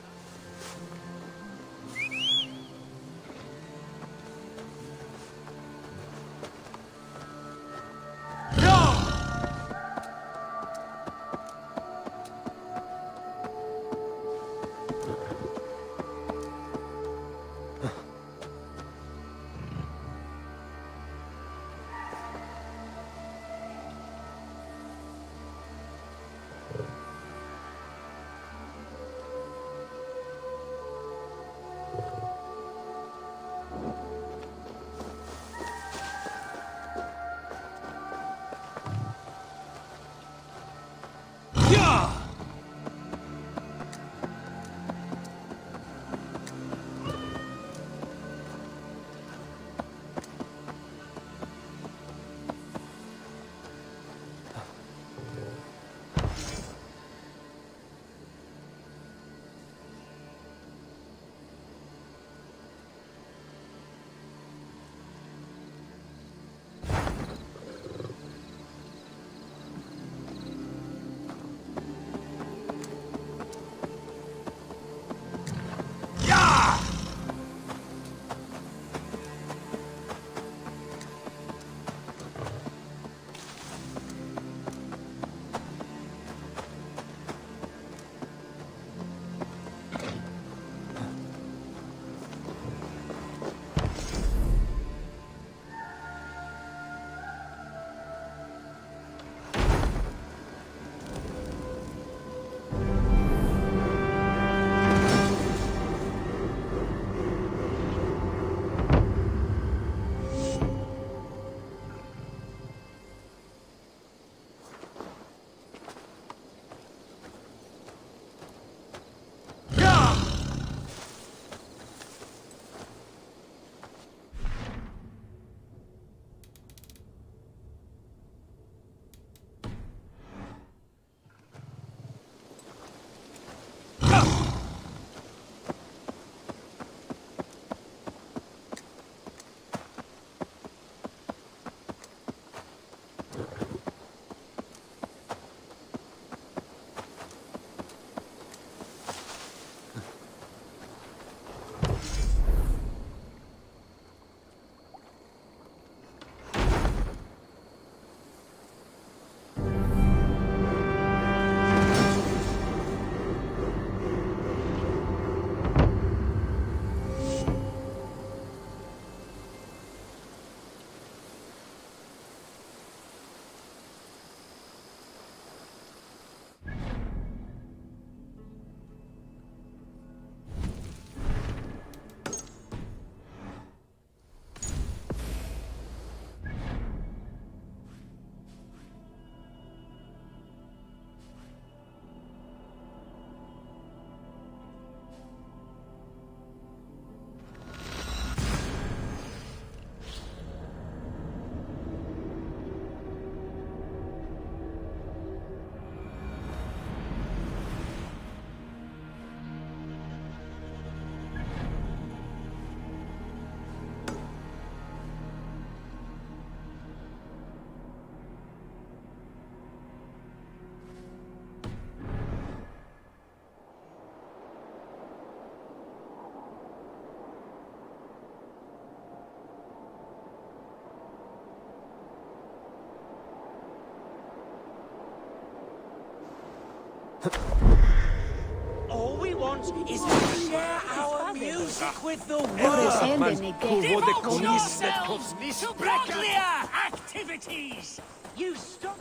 All we want is to share our music with the world. Devote yourselves to nuclear activities! You stop...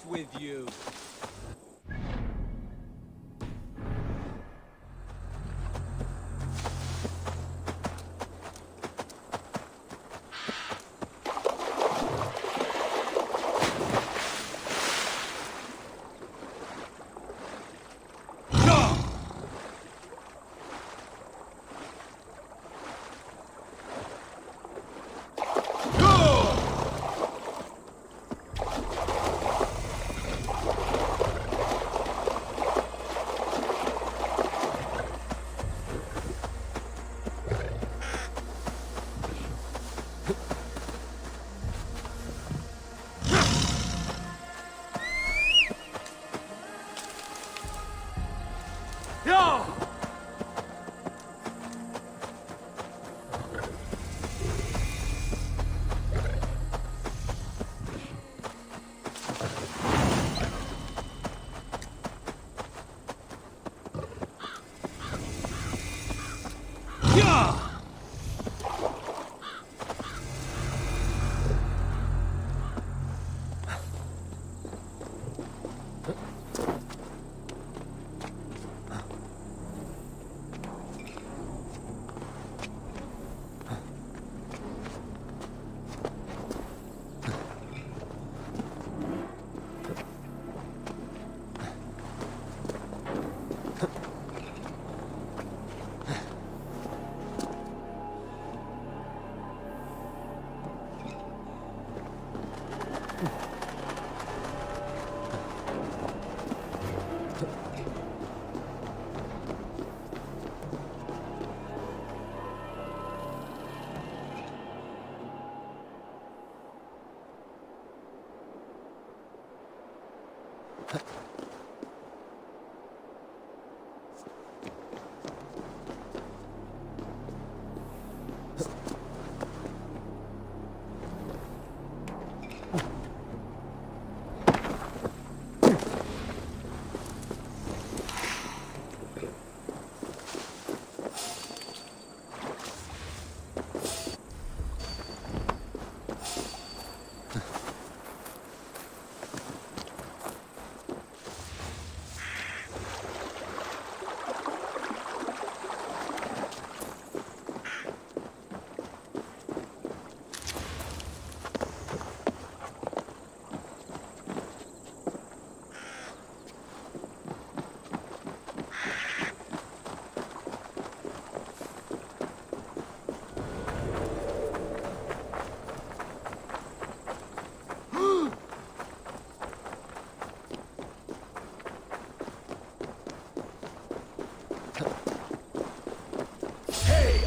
off with you.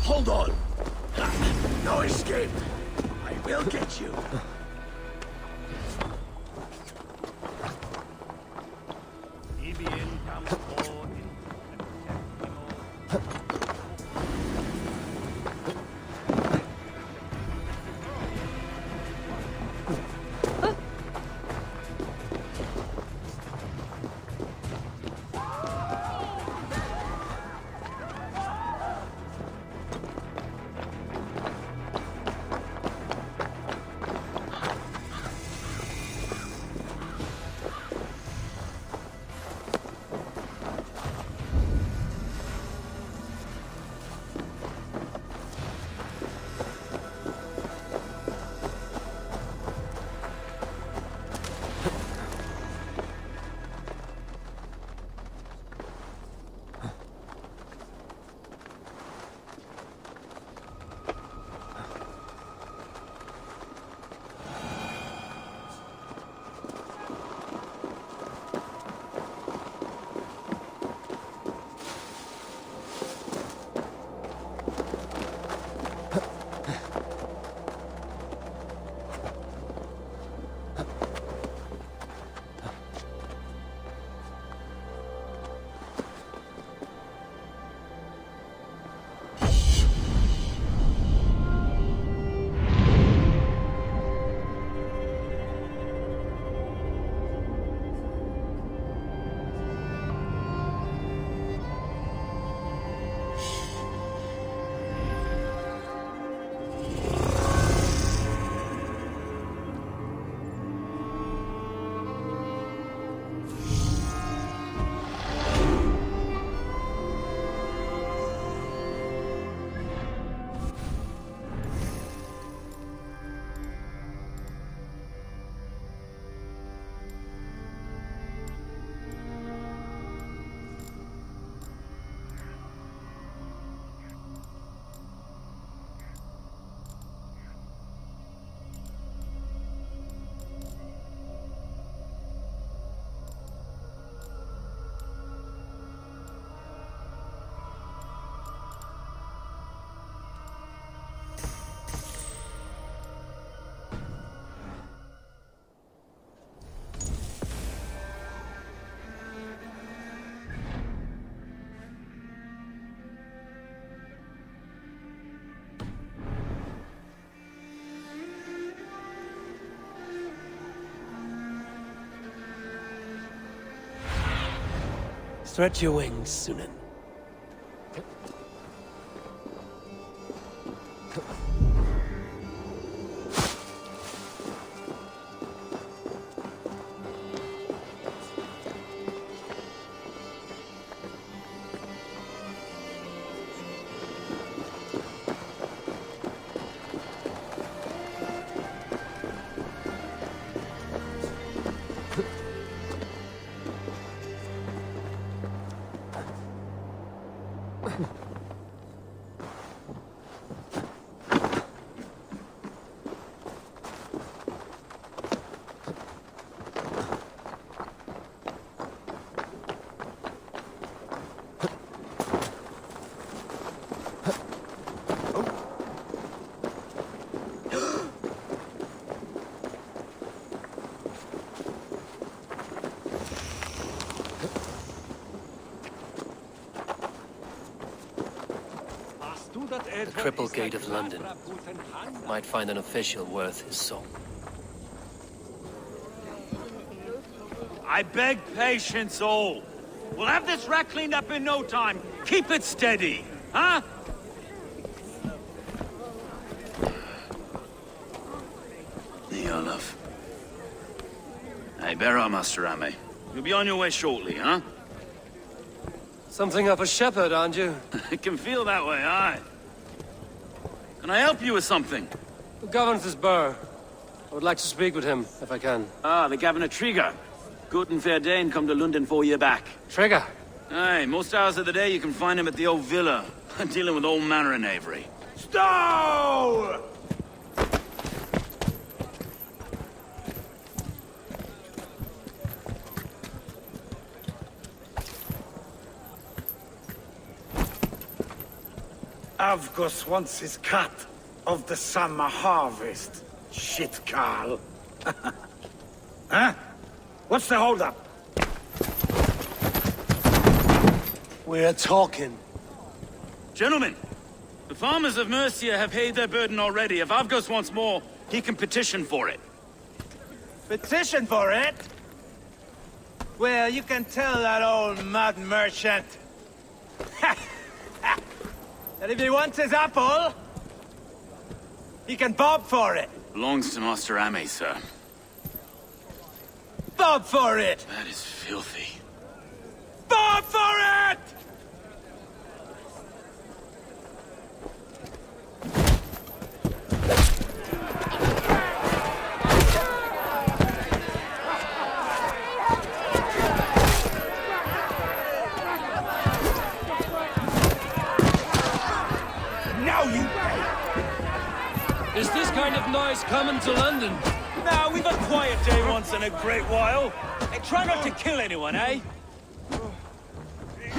Hold on! No escape! I will get you! Stretch your wings, Sunan. The Triple Gate of London might find an official worth his salt. I beg patience, all. We'll have this rat cleaned up in no time. Keep it steady, huh? Neolov. Hey, bear up, Master Ame. You'll be on your way shortly, huh? Something of a shepherd, aren't you? It can feel that way, aye. Can I help you with something? Who governs this burr? I would like to speak with him, if I can. Ah, the Governor Trigger. Good and fair Dane come to London 4 years back. Trigger? Aye, most hours of the day you can find him at the old villa, dealing with all manner of knavery. Stow! Avgos wants his cut of the summer harvest. Shit, Carl. Huh? What's the holdup? We're talking. Gentlemen, the farmers of Mercia have paid their burden already. If Avgos wants more, he can petition for it. Petition for it? Well, you can tell that old mud merchant that if he wants his apple, he can bob for it. Belongs to Master Ame, sir. Bob for it! That is filthy. Bob for it! Is this kind of noise coming to London? Nah, we've a quiet day once in a great while. Hey, try not to kill anyone, eh?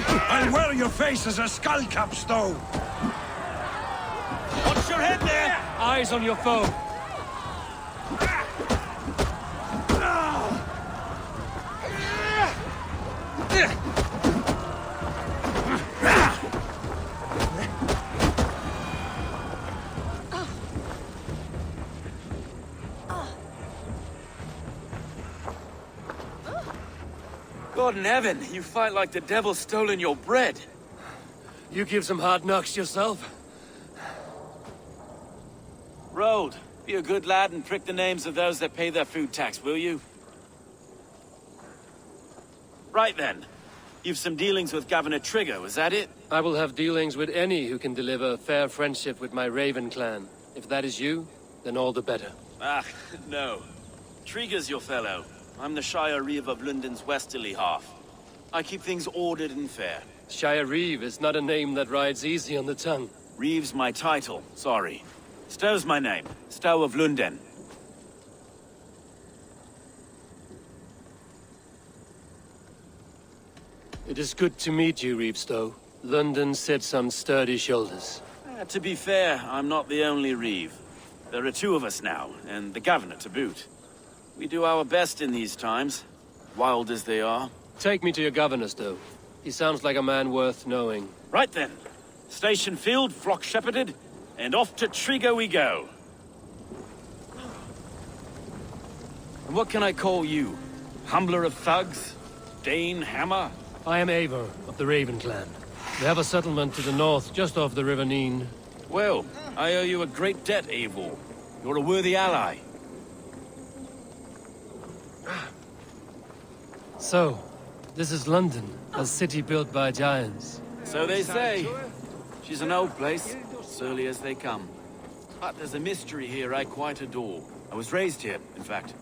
I'll wear your face as a skull cap, Stow. Watch your head there! Eyes on your foe. God in heaven, you fight like the devil's stolen your bread. You give some hard knocks yourself. Road, be a good lad and prick the names of those that pay their food tax, will you? Right then. You've some dealings with Governor Trigger, was that it? I will have dealings with any who can deliver a fair friendship with my Raven clan. If that is you, then all the better. Ah, no. Trigger's your fellow. I'm the Shire Reeve of London's westerly half. I keep things ordered and fair. Shire Reeve is not a name that rides easy on the tongue. Reeve's my title, sorry. Stow's my name. Stow of London. It is good to meet you, Reeve Stow. London sits on sturdy shoulders. To be fair, I'm not the only Reeve. There are two of us now, and the Governor to boot. We do our best in these times, wild as they are. Take me to your Governor, Stow. He sounds like a man worth knowing. Right then. Station filled, flock shepherded, and off to Trigger we go. And what can I call you? Humbler of thugs? Dane Hammer? I am Eivor of the Raven clan. We have a settlement to the north, just off the River Neen. Well, I owe you a great debt, Eivor. You're a worthy ally. So, this is London, a city built by giants. So they say. She's an old place, surly as they come. But there's a mystery here I quite adore. I was raised here, in fact.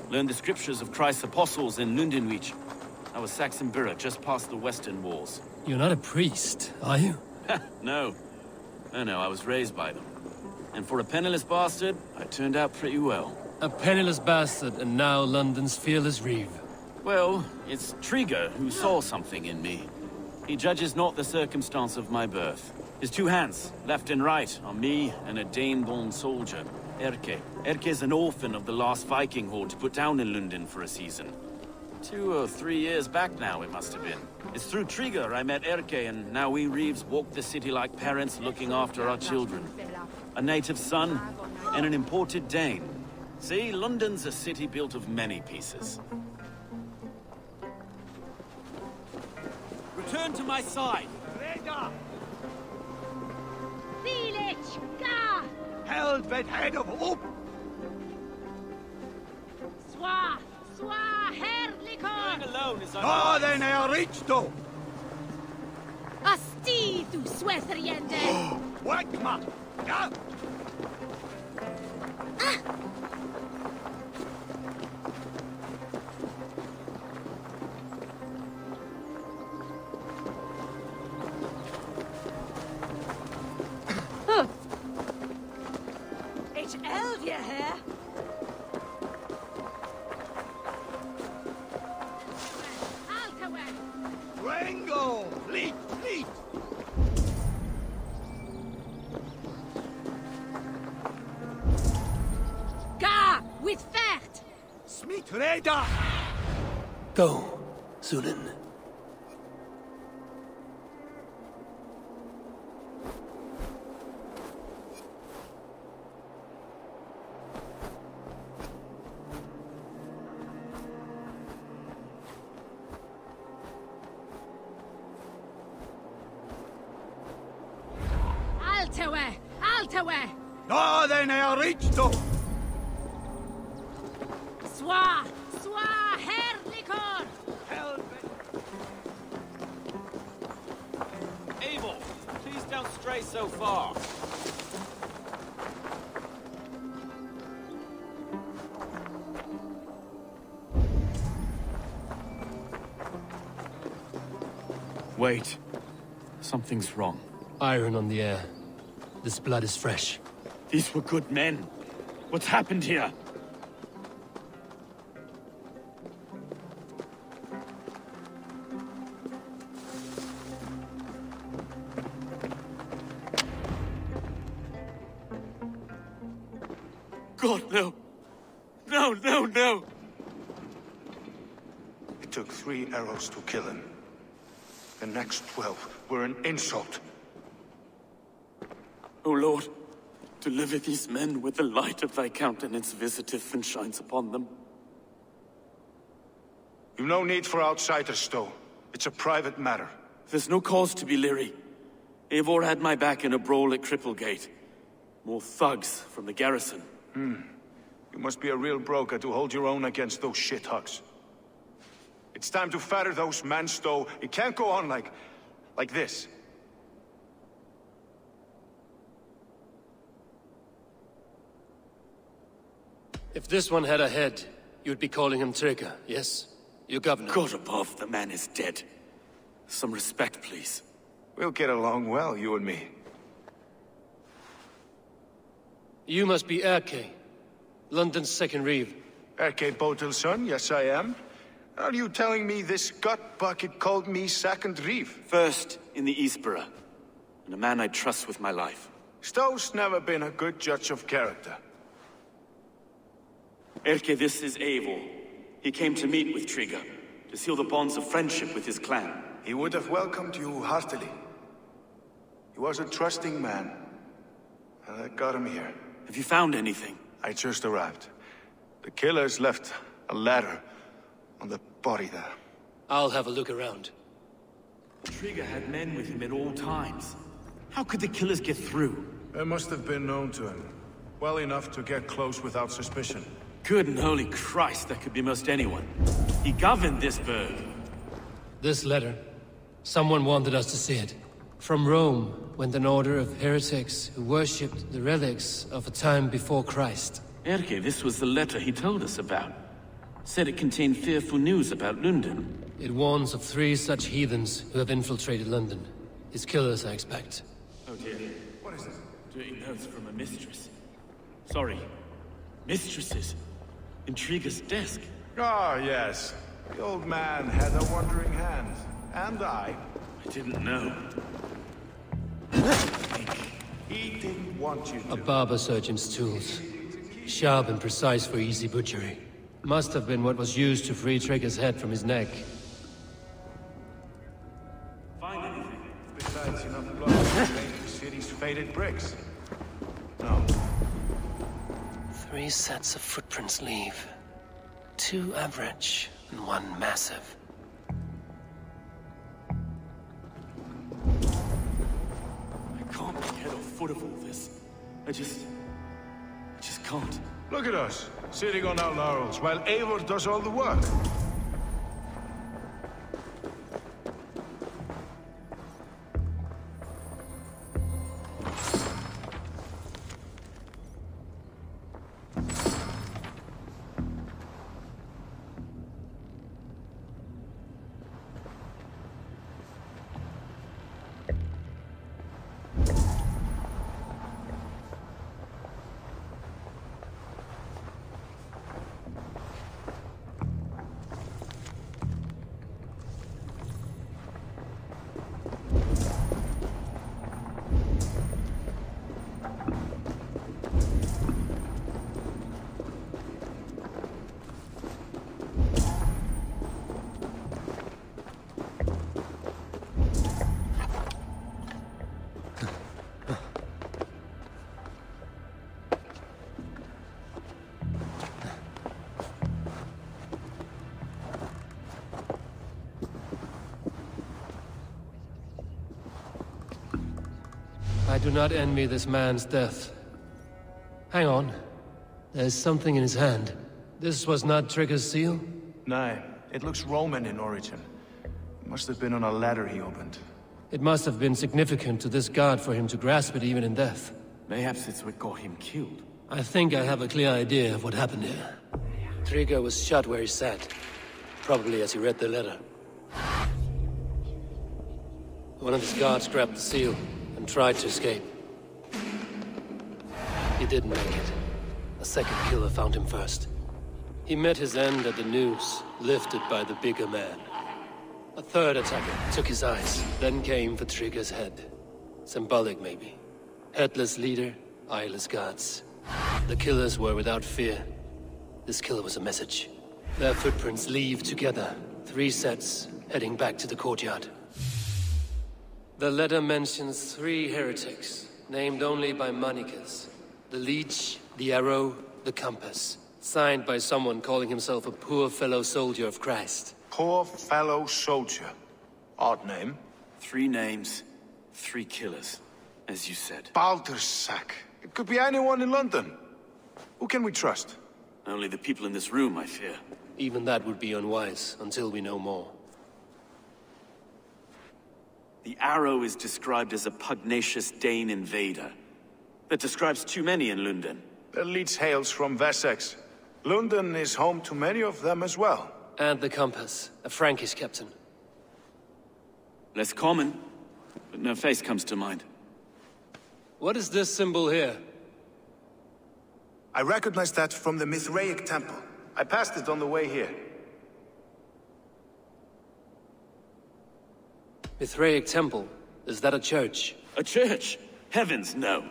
Learned the scriptures of Christ's apostles in Lundenwich. I was Saxon Borough, just past the western walls. You're not a priest, are you? No. No, I was raised by them. And for a penniless bastard, I turned out pretty well. A penniless bastard, and now London's fearless reeve. Well, it's Trigger who saw something in me. He judges not the circumstance of my birth. His two hands, left and right, are me and a Dane-born soldier, Erke. Erke's an orphan of the last Viking horde put down in London for a season. 2 or 3 years back now, it must have been. It's through Trigger I met Erke, and now we Reeves walk the city like parents looking after our children. A native son, and an imported Dane. See, London's a city built of many pieces. Return to my side! Village, Ga! Helvete head of hope! Swa, herlikon! Alone is Northern Erichto! Asti du swetheriende! Wakma! Ja! It's Elvia here! Rango! Fleet! Fleet! Ga! With Fert! Smith Reda! Go, Zulin. Altawe! Northern Erichto! Swa, herlikon! Abel, please don't stray so far. Wait. Something's wrong. Iron on the air. This blood is fresh. These were good men. What's happened here? God, no. No. It took 3 arrows to kill him. The next 12 were an insult. O Lord, deliver these men with the light of thy countenance visiteth and shines upon them. You've no need for outsiders, Stowe. It's a private matter. There's no cause to be leery. Eivor had my back in a brawl at Cripplegate. More thugs from the garrison. You must be a real broker to hold your own against those shithugs. It's time to fetter those men, Stowe. It can't go on like this. If this one had a head, you'd be calling him Trigger, yes? Your governor. God above, the man is dead. Some respect, please. We'll get along well, you and me. You must be Erke, London's second reeve. Erke Botel's son, yes I am. Are you telling me this gut bucket called me second reeve? First in the Eastborough, and a man I trust with my life. Stowe's never been a good judge of character. Erke, this is Eivor. He came to meet with Trigger, to seal the bonds of friendship with his clan. He would have welcomed you heartily. He was a trusting man, and I got him here. Have you found anything? I just arrived. The killers left a ladder on the body there. I'll have a look around. Trigger had men with him at all times. How could the killers get through? They must have been known to him. Well enough to get close without suspicion. Good and holy Christ, that could be most anyone. He governed this bird. This letter. Someone wanted us to see it. From Rome went an order of heretics who worshipped the relics of a time before Christ. Erke, this was the letter he told us about. Said it contained fearful news about London. It warns of 3 such heathens who have infiltrated London. His killers, I expect. Oh dear. What is this? Doing notes from a mistress. Sorry. Mistresses. In Trigger's desk. Ah, yes. The old man had a wandering hand. And I didn't know. He didn't want you to. A barber surgeon's tools. Sharp and precise for easy butchery. Must have been what was used to free Trigger's head from his neck. Find anything? Besides enough blood to paint the city's faded bricks. No. 3 sets of footprints leave. 2 average and 1 massive. I can't make head or foot of all this. I just can't. Look at us, sitting on our laurels, while Eivor does all the work. I do not envy this man's death. Hang on. There's something in his hand. This was not Trigger's seal? No, it looks Roman in origin. Must have been on a ladder he opened. It must have been significant to this god for him to grasp it even in death. Perhaps it's what got him killed. I think I have a clear idea of what happened here. Trigger was shot where he sat. Probably as he read the letter. One of his guards grabbed the seal and tried to escape. He didn't make it. A second killer found him first. He met his end at the noose, lifted by the bigger man. A third attacker took his eyes, then came for Trigger's head. Symbolic, maybe. Headless leader, eyeless guards. The killers were without fear. This killer was a message. Their footprints leave together, 3 sets, heading back to the courtyard. The letter mentions 3 heretics, named only by monikers. The Leech, the Arrow, the Compass. Signed by someone calling himself a poor fellow soldier of Christ. Poor fellow soldier. Odd name. 3 names, 3 killers, as you said. Baldersack. It could be anyone in London. Who can we trust? Only the people in this room, I fear. Even that would be unwise, until we know more. The Arrow is described as a pugnacious Dane invader. That describes too many in London. The Leech hails from Wessex. London is home to many of them as well. And the Compass, a Frankish captain. Less common, but no face comes to mind. What is this symbol here? I recognize that from the Mithraic temple. I passed it on the way here. Mithraic temple? Is that a church? A church? Heavens, no.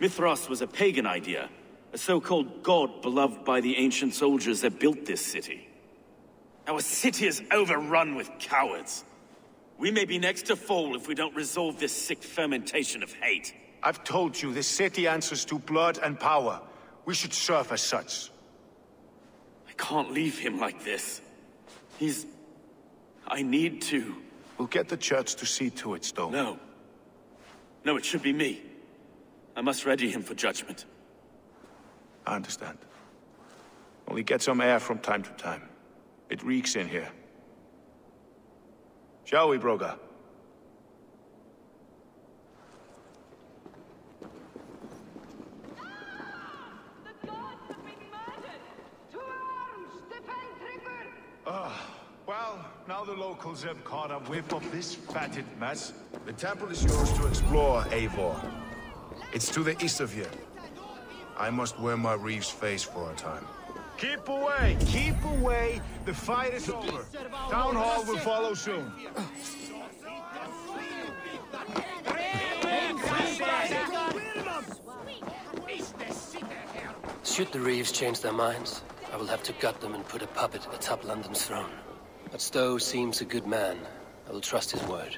Mithras was a pagan idea. A so-called god beloved by the ancient soldiers that built this city. Our city is overrun with cowards. We may be next to fall if we don't resolve this sick fermentation of hate. I've told you, this city answers to blood and power. We should serve as such. I can't leave him like this. I need to. We'll get the church to see to it, Stone. No. No, it should be me. I must ready him for judgment. I understand. Only get some air from time to time. It reeks in here. Shall we, Broga? Well, now the locals have caught a whiff of this fatted mess. The temple is yours to explore, Eivor. It's to the east of here. I must wear my Reeve's face for a time. Keep away! Keep away! The fight is over. Town Hall will follow soon. Should the Reeves change their minds, I will have to gut them and put a puppet atop London's throne. But Stowe seems a good man. I will trust his word.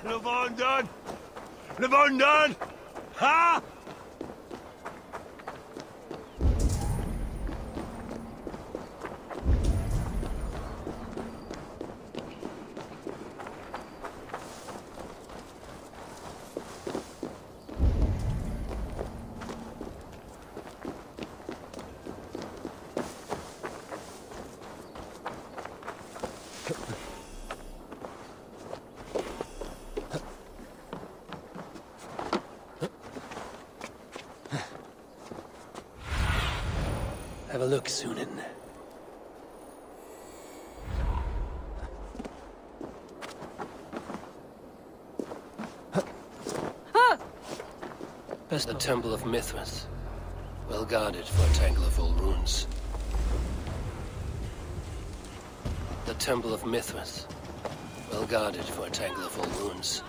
Levondon! Levondon! Ha! Have a look, Sunan. The Temple of Mithras. Well guarded for a tangle of old ruins. The Temple of Mithras. Well guarded for a tangle of old ruins.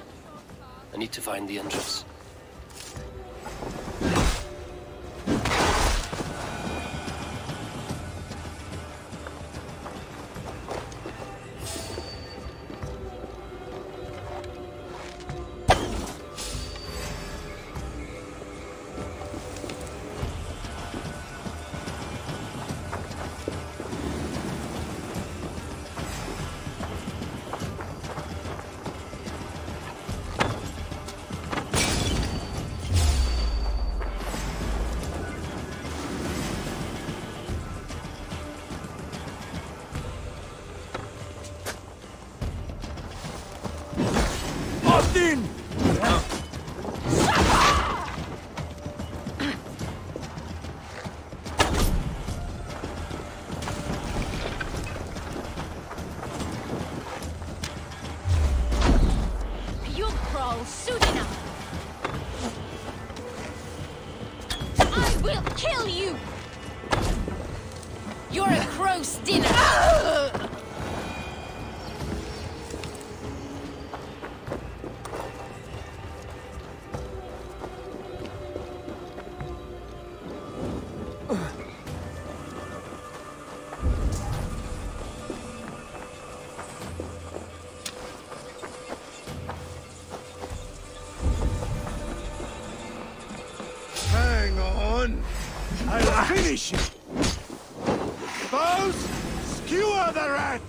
I need to find the entrance. I'll finish you! Foes, skewer the rat!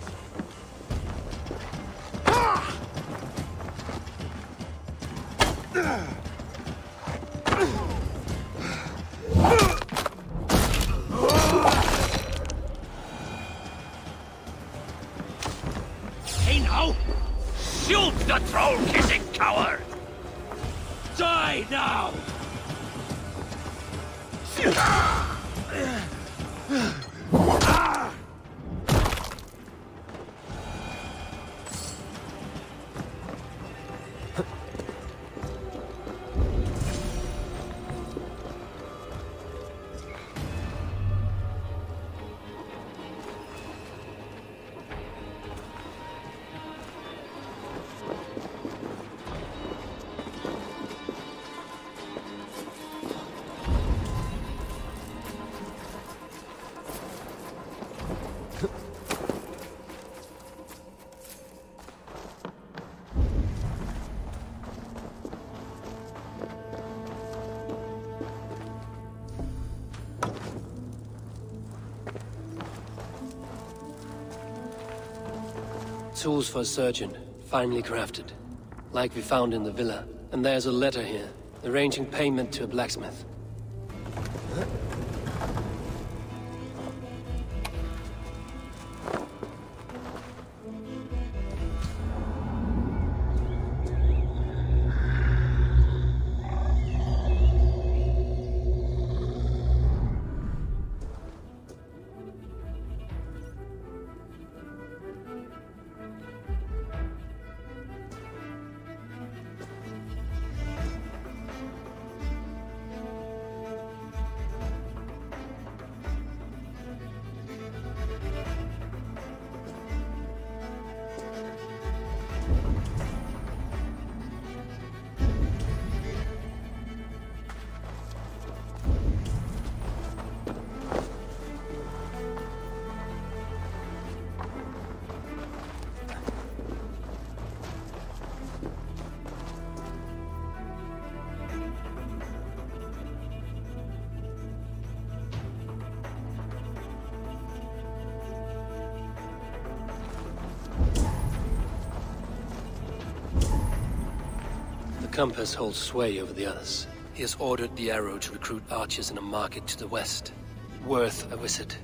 Hey now! Shoot the troll-kissing coward! Die now! Tools for a surgeon, finely crafted. Like we found in the villa. And there's a letter here, arranging payment to a blacksmith. The compass holds sway over the others. He has ordered the arrow to recruit archers in a market to the west. Worth a visit.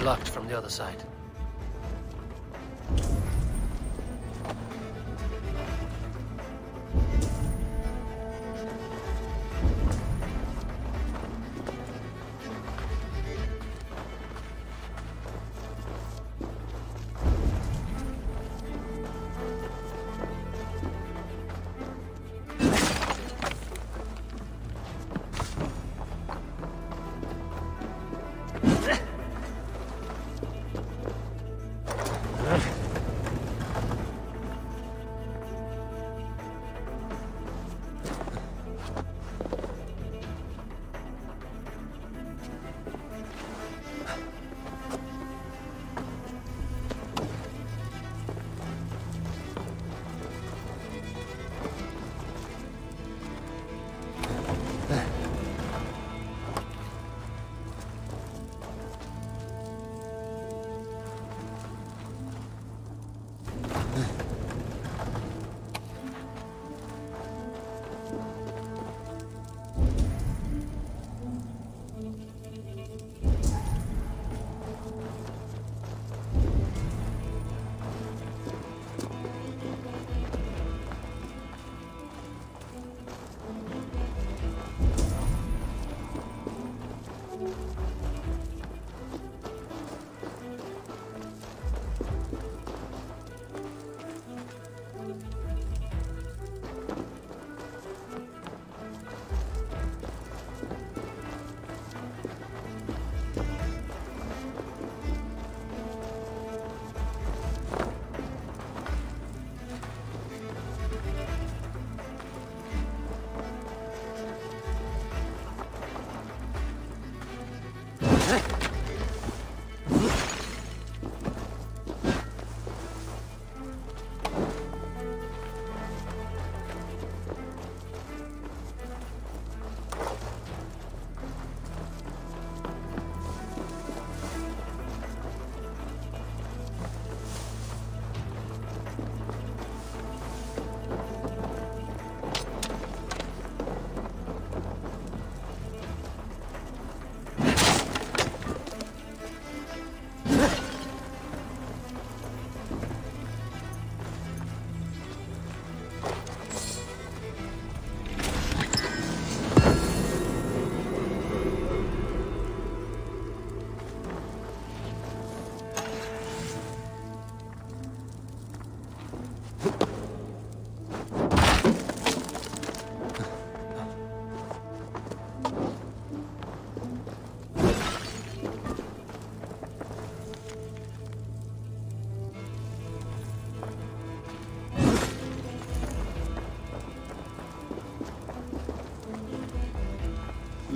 blocked from the other side.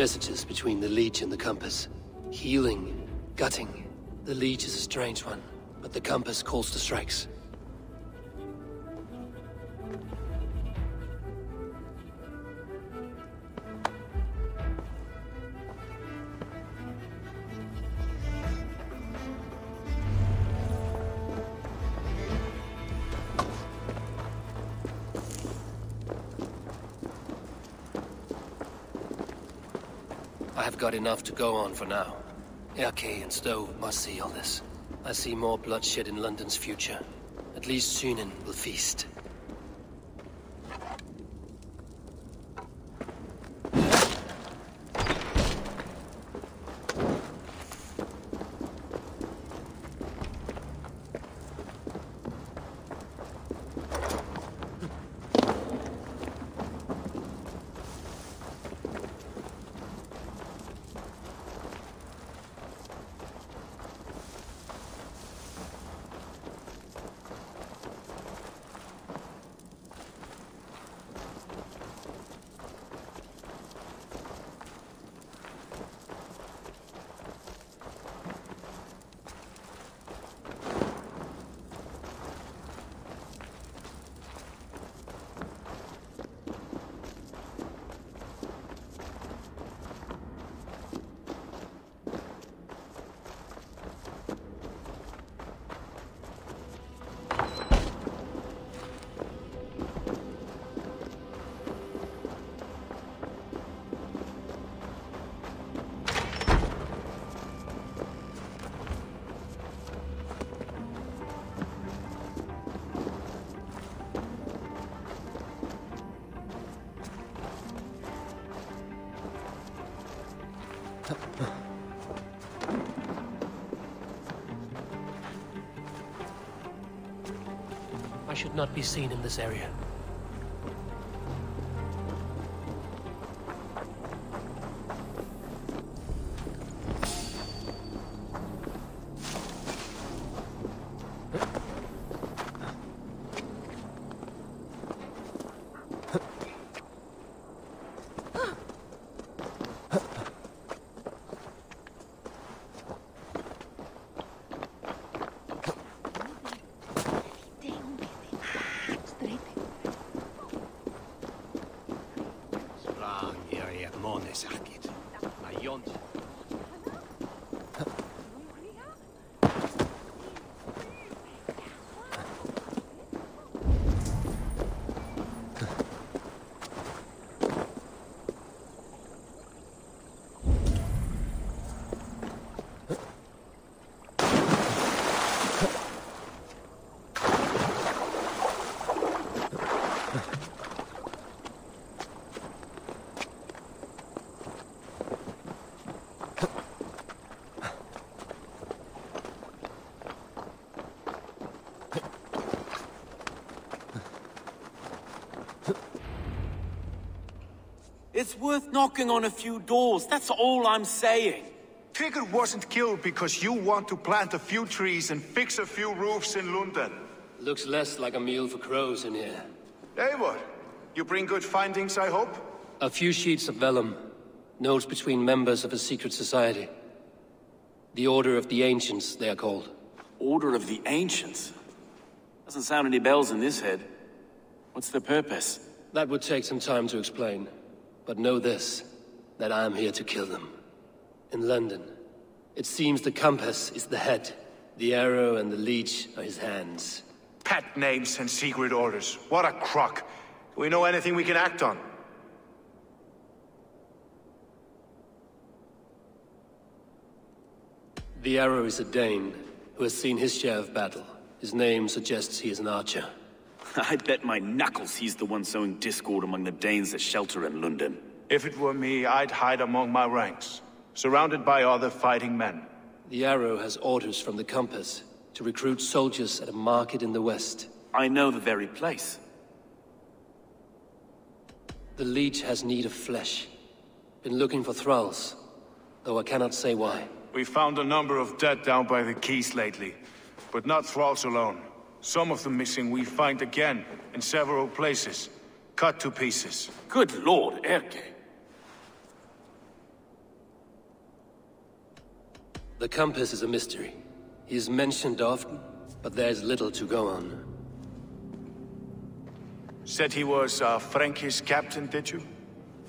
Messages between the Leech and the Compass. Healing, gutting. The Leech is a strange one, but the Compass calls to strikes. I have got enough to go on for now. Erke and Stowe must see all this. I see more bloodshed in London's future. At least Sunan will feast. should not be seen in this area. It's worth knocking on a few doors, that's all I'm saying. Trigger wasn't killed because you want to plant a few trees and fix a few roofs in London. Looks less like a meal for crows in here. Eivor, you bring good findings, I hope? A few sheets of vellum. Notes between members of a secret society. The Order of the Ancients, they are called. Order of the Ancients? Doesn't sound any bells in this head. What's the purpose? That would take some time to explain. But know this, that I am here to kill them. In London, it seems the compass is the head. The arrow and the leech are his hands. Pet names and secret orders. What a crock. Do we know anything we can act on? The arrow is a Dane, who has seen his share of battle. His name suggests he is an archer. I bet my knuckles he's the one sowing discord among the Danes that shelter in London. If it were me, I'd hide among my ranks, surrounded by other fighting men. The arrow has orders from the compass to recruit soldiers at a market in the west. I know the very place. The leech has need of flesh. Been looking for thralls, though I cannot say why. We found a number of dead down by the quays lately, but not thralls alone. Some of the missing we find again, in several places. Cut to pieces. Good lord, Erke. The compass is a mystery. He is mentioned often, but there's little to go on. Said he was a Frankish captain, did you?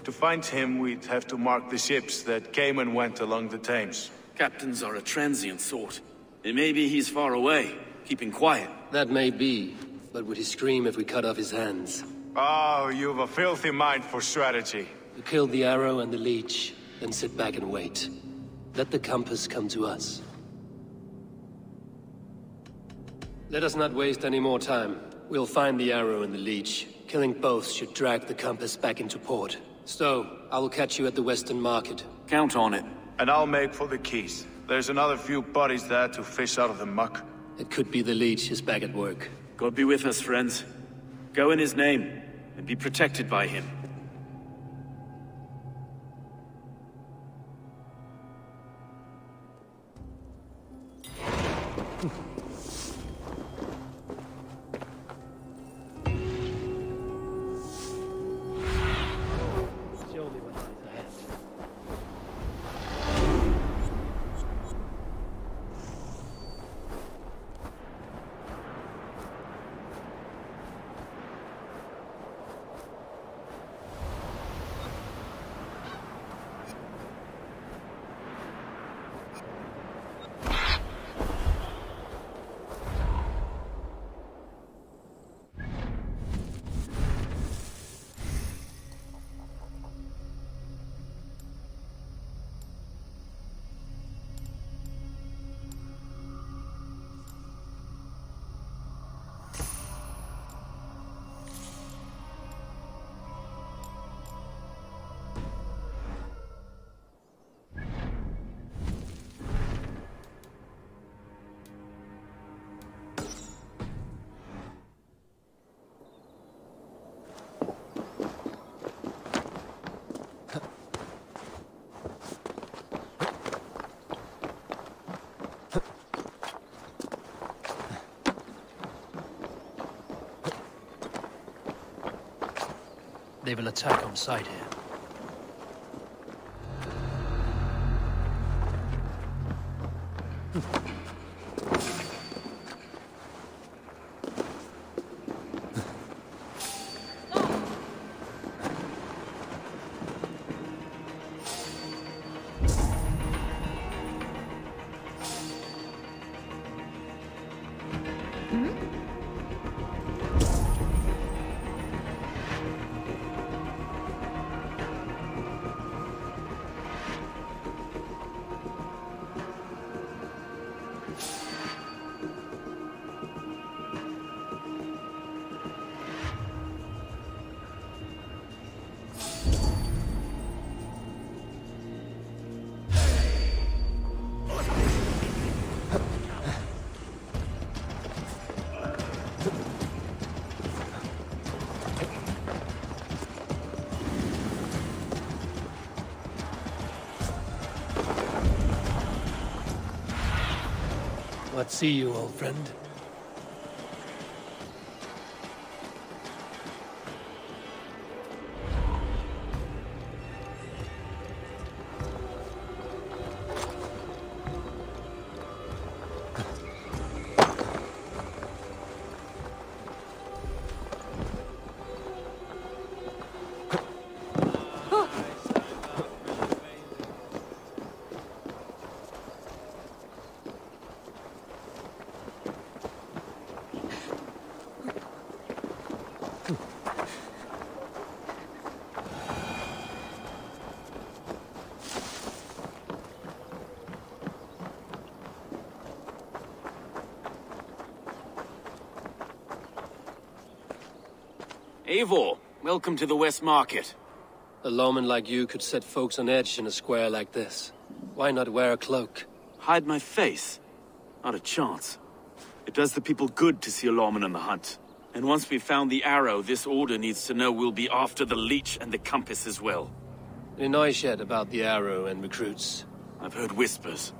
To find him, we'd have to mark the ships that came and went along the Thames. Captains are a transient sort. It may be he's far away, keeping quiet. That may be, but would he scream if we cut off his hands? Oh, you've a filthy mind for strategy. We kill the arrow and the leech, then sit back and wait. Let the compass come to us. Let us not waste any more time. We'll find the arrow and the leech. Killing both should drag the compass back into port. So, I will catch you at the Western Market. Count on it. And I'll make for the quays. There's another few bodies there to fish out of the muck. It could be the leech is back at work. God be with us, friends. Go in his name, and be protected by him. They will attack on sight here. What see you, old friend? Eivor, welcome to the West Market. A lawman like you could set folks on edge in a square like this. Why not wear a cloak? Hide my face? Not a chance. It does the people good to see a lawman on the hunt. And once we've found the arrow, this order needs to know we'll be after the leech and the compass as well. Any noise yet about the arrow and recruits? I've heard whispers.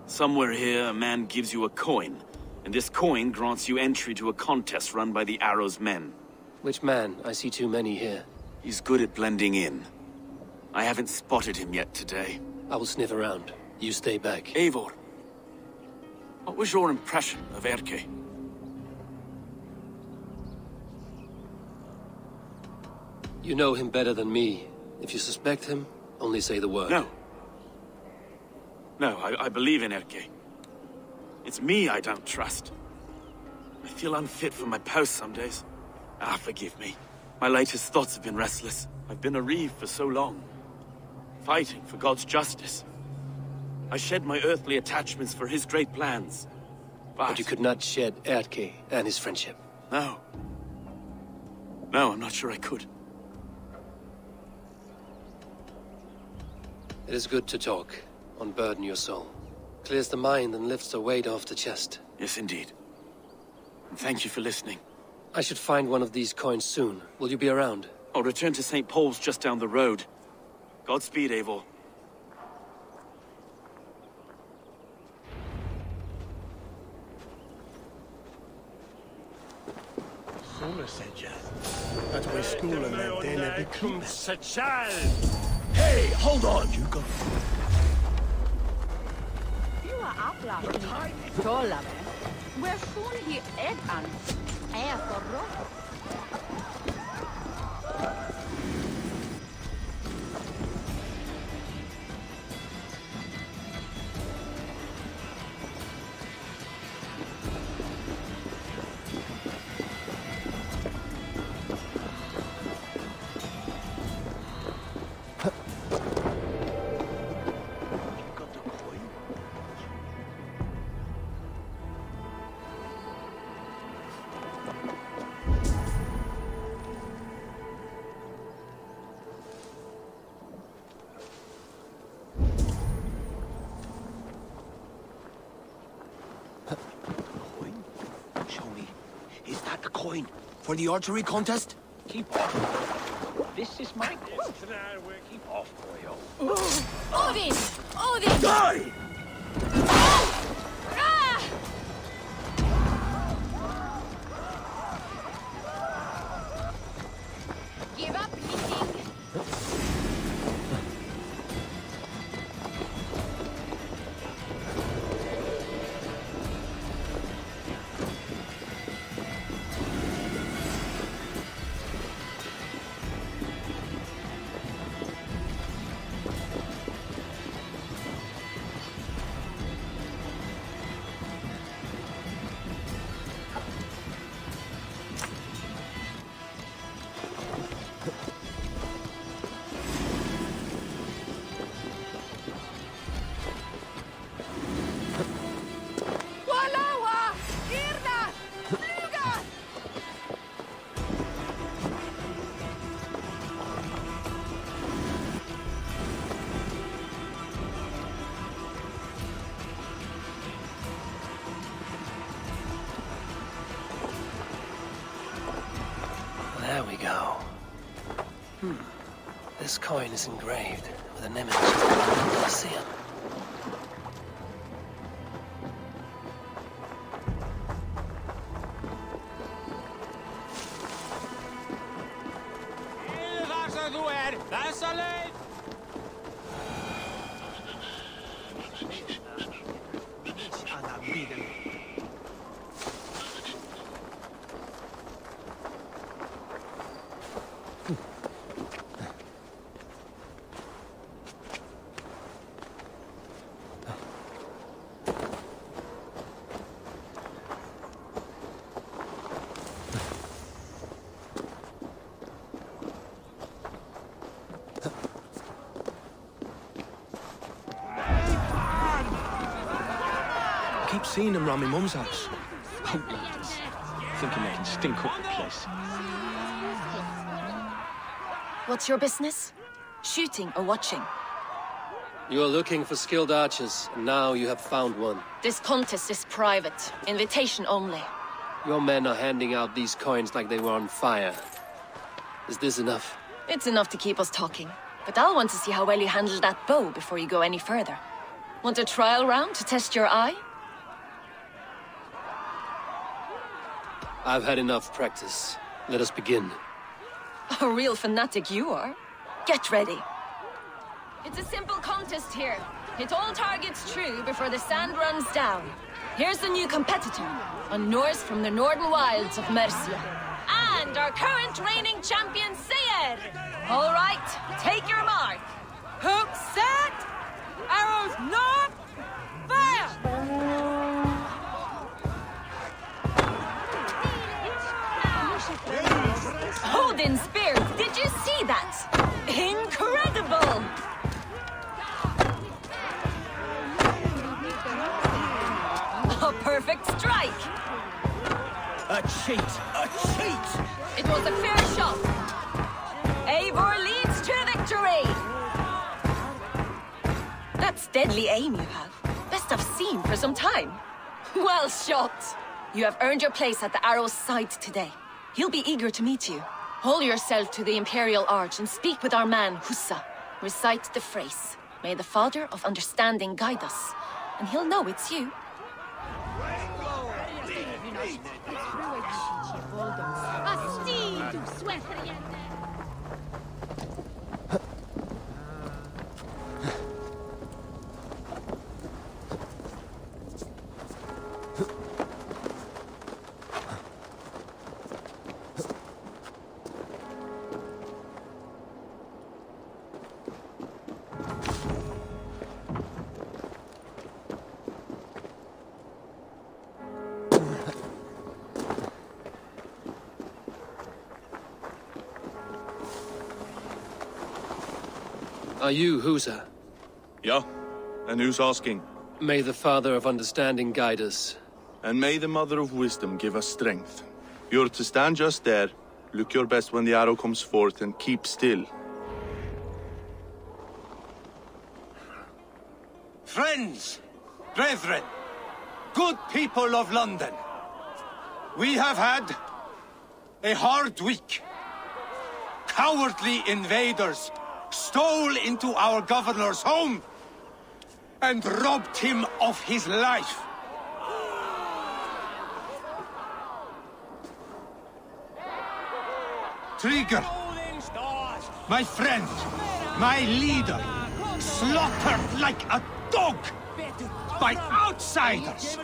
Somewhere here, a man gives you a coin, and this coin grants you entry to a contest run by the arrow's men. Which man? I see too many here. He's good at blending in. I haven't spotted him yet today. I will sniff around. You stay back. Eivor, what was your impression of Erke? You know him better than me. If you suspect him, only say the word. No. No, I believe in Erke. It's me I don't trust. I feel unfit for my post some days. Ah, forgive me. My latest thoughts have been restless. I've been a reeve for so long. Fighting for God's justice. I shed my earthly attachments for his great plans. But you could not shed Erke and his friendship. No. No, I'm not sure I could. It is good to talk. Unburden your soul. Clears the mind and lifts the weight off the chest. Yes, indeed. And thank you for listening. I should find one of these coins soon. Will you be around? I'll return to St. Paul's just down the road. Godspeed, Eivor. Hey, hold on, you go. Where should he egg on? For the archery contest? Keep off. This is my Keep off, boyo. Odin! Odin! Die! Give up coin is engraved with an image of the Colosseum. I keep seeing them round my mum's house. Outlanders. Thinking they can stink up the place. What's your business? Shooting or watching? You are looking for skilled archers, and now you have found one. This contest is private. Invitation only. Your men are handing out these coins like they were on fire. Is this enough? It's enough to keep us talking. But I'll want to see how well you handle that bow before you go any further. Want a trial round to test your eye? I've had enough practice. Let us begin. A real fanatic you are. Get ready. It's a simple contest here. Hit all targets true before the sand runs down. Here's the new competitor, a Norse from the northern wilds of Mercia. And our current reigning champion, Seir! All right, take your mark. Hook set! Arrows not! Fire! Odin spear! Did you see that? Incredible! A perfect strike! A cheat! A cheat! It was a fair shot. Eivor leads to victory! That's deadly aim you have. Best I've seen for some time. Well shot! You have earned your place at the arrow's side today. He'll be eager to meet you. Hold yourself to the Imperial Arch and speak with our man, Hussa. Recite the phrase, "May the Father of Understanding guide us," and he'll know it's you. Are you Husa? Yeah. And who's asking? May the Father of Understanding guide us. And may the Mother of Wisdom give us strength. You're to stand just there, look your best when the arrow comes forth, and keep still. Friends, brethren, good people of London, we have had a hard week. Cowardly invaders stole into our governor's home and robbed him of his life. Trigger, my friend, my leader, slaughtered like a dog by outsiders,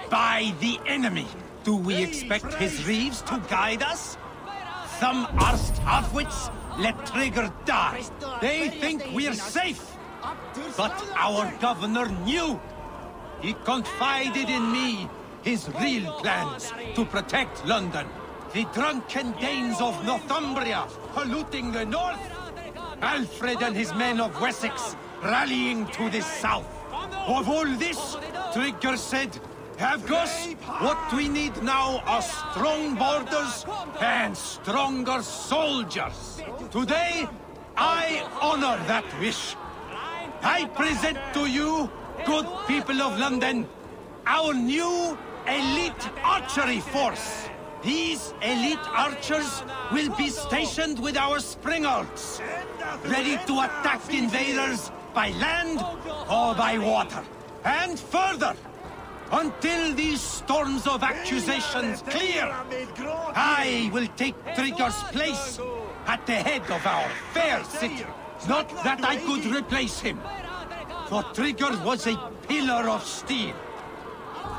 by the enemy. Do we expect his reeves to guide us? Some are half-wits. Let Trigger die. They think we're safe. But our governor knew. He confided in me his real plans to protect London. The drunken Danes of Northumbria polluting the north. Alfred and his men of Wessex rallying to the south. Of all this, Trigger said, Havgus, what we need now are strong borders and stronger soldiers. Today, I honor that wish. I present to you, good people of London, our new elite archery force. These elite archers will be stationed with our springalds. ready to attack invaders by land or by water. And further, until these storms of accusations clear, I will take Trigger's place at the head of our fair city. Not that I could replace him, for Trigger was a pillar of steel.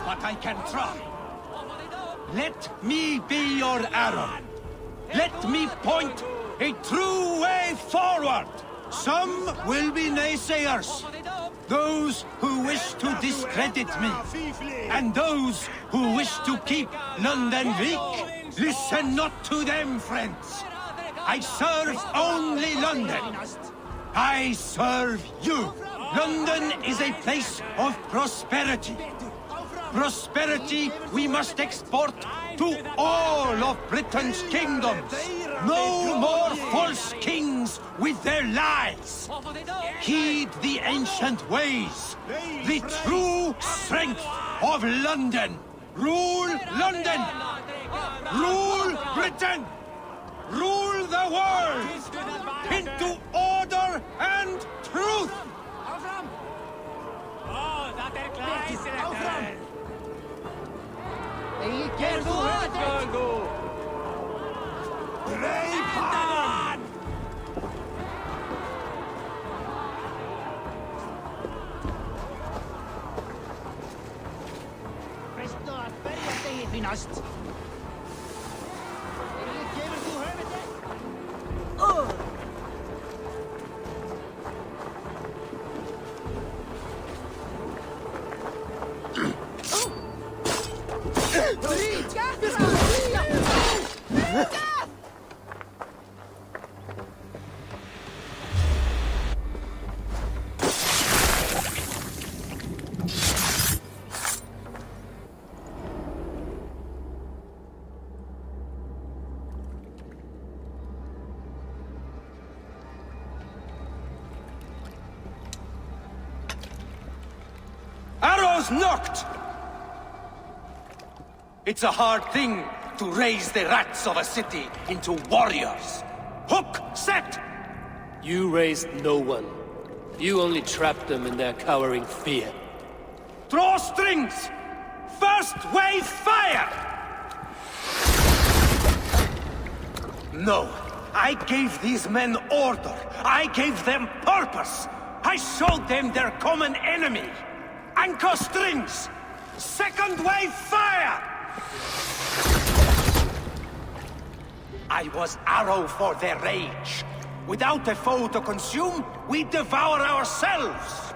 But I can try. Let me be your arrow. Let me point a true way forward. Some will be naysayers. Those who wish to discredit me. And those who wish to keep London weak. Listen not to them, friends. I serve only London. I serve you. London is a place of prosperity. Prosperity we must export to all of Britain's kingdoms. No more false kings with their lies. Heed the ancient ways. The true strength of London. Rule London. Rule Britain. Rule the world into order and truth. Arrows knocked! It's a hard thing to raise the rats of a city into warriors. Hook set! You raised no one. You only trapped them in their cowering fear. Draw strings! First wave fire! No, I gave these men order. I gave them purpose. I showed them their common enemy. Anchor strings! Second wave fire! I was arrow for their rage. Without a foe to consume, we devour ourselves.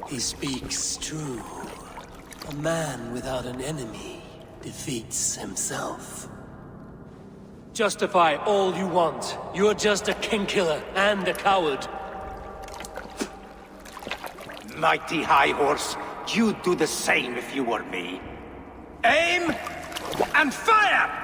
He speaks true. A man without an enemy defeats himself. Justify all you want. You're just a king-killer and a coward. Mighty High Horse, you'd do the same if you were me. Aim and fire!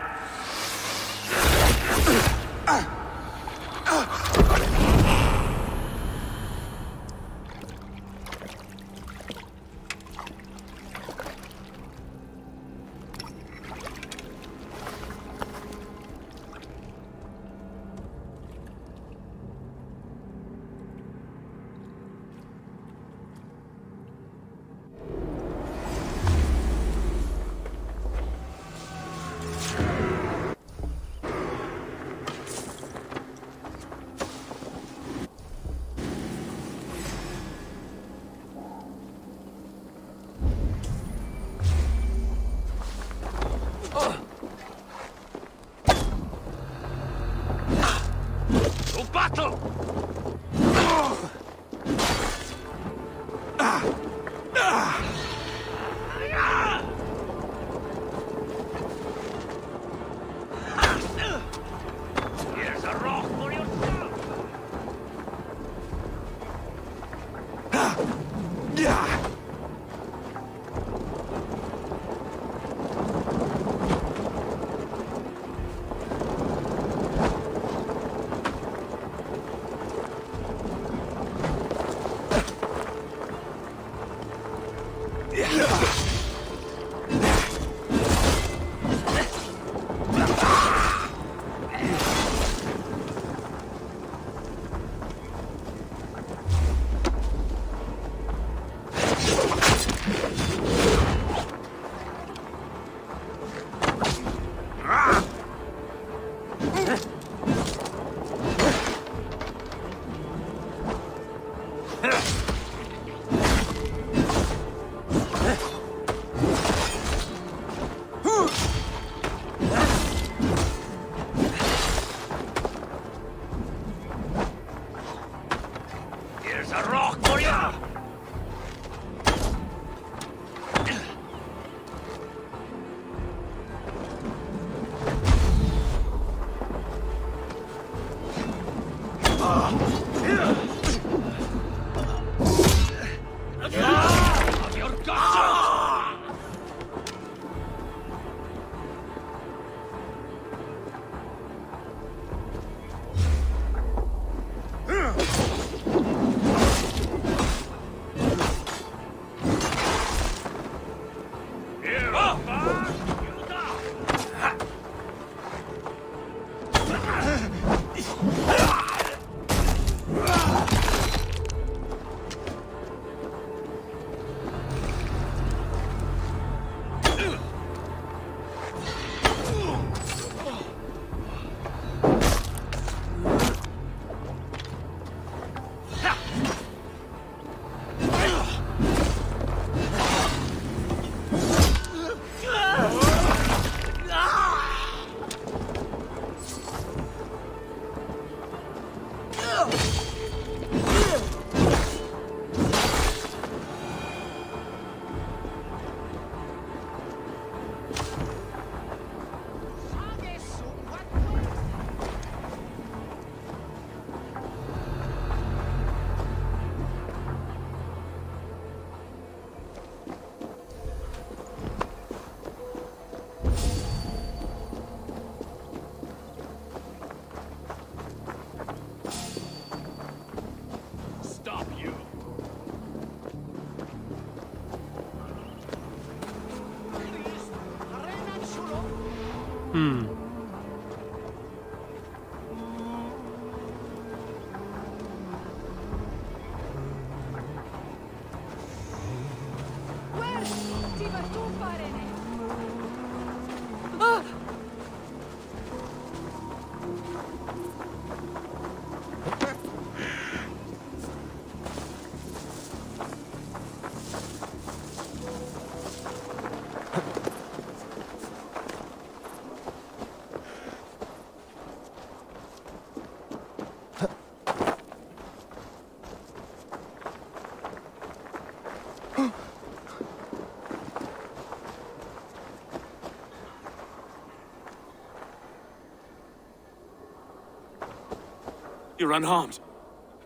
You're unharmed.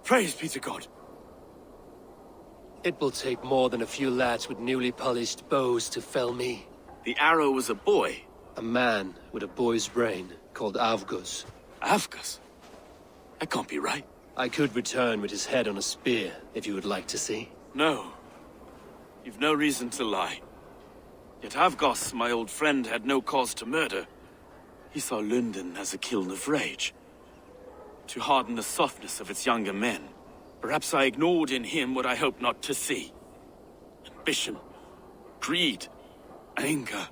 Praise be to God. It will take more than a few lads with newly polished bows to fell me. The arrow was a boy. A man with a boy's brain, called Avgus. Avgus? That can't be right. I could return with his head on a spear, if you would like to see. No. You've no reason to lie. Yet Avgus, my old friend, had no cause to murder. He saw London as a kiln of rage. To harden the softness of its younger men. Perhaps I ignored in him what I hoped not to see. Ambition, greed, anger.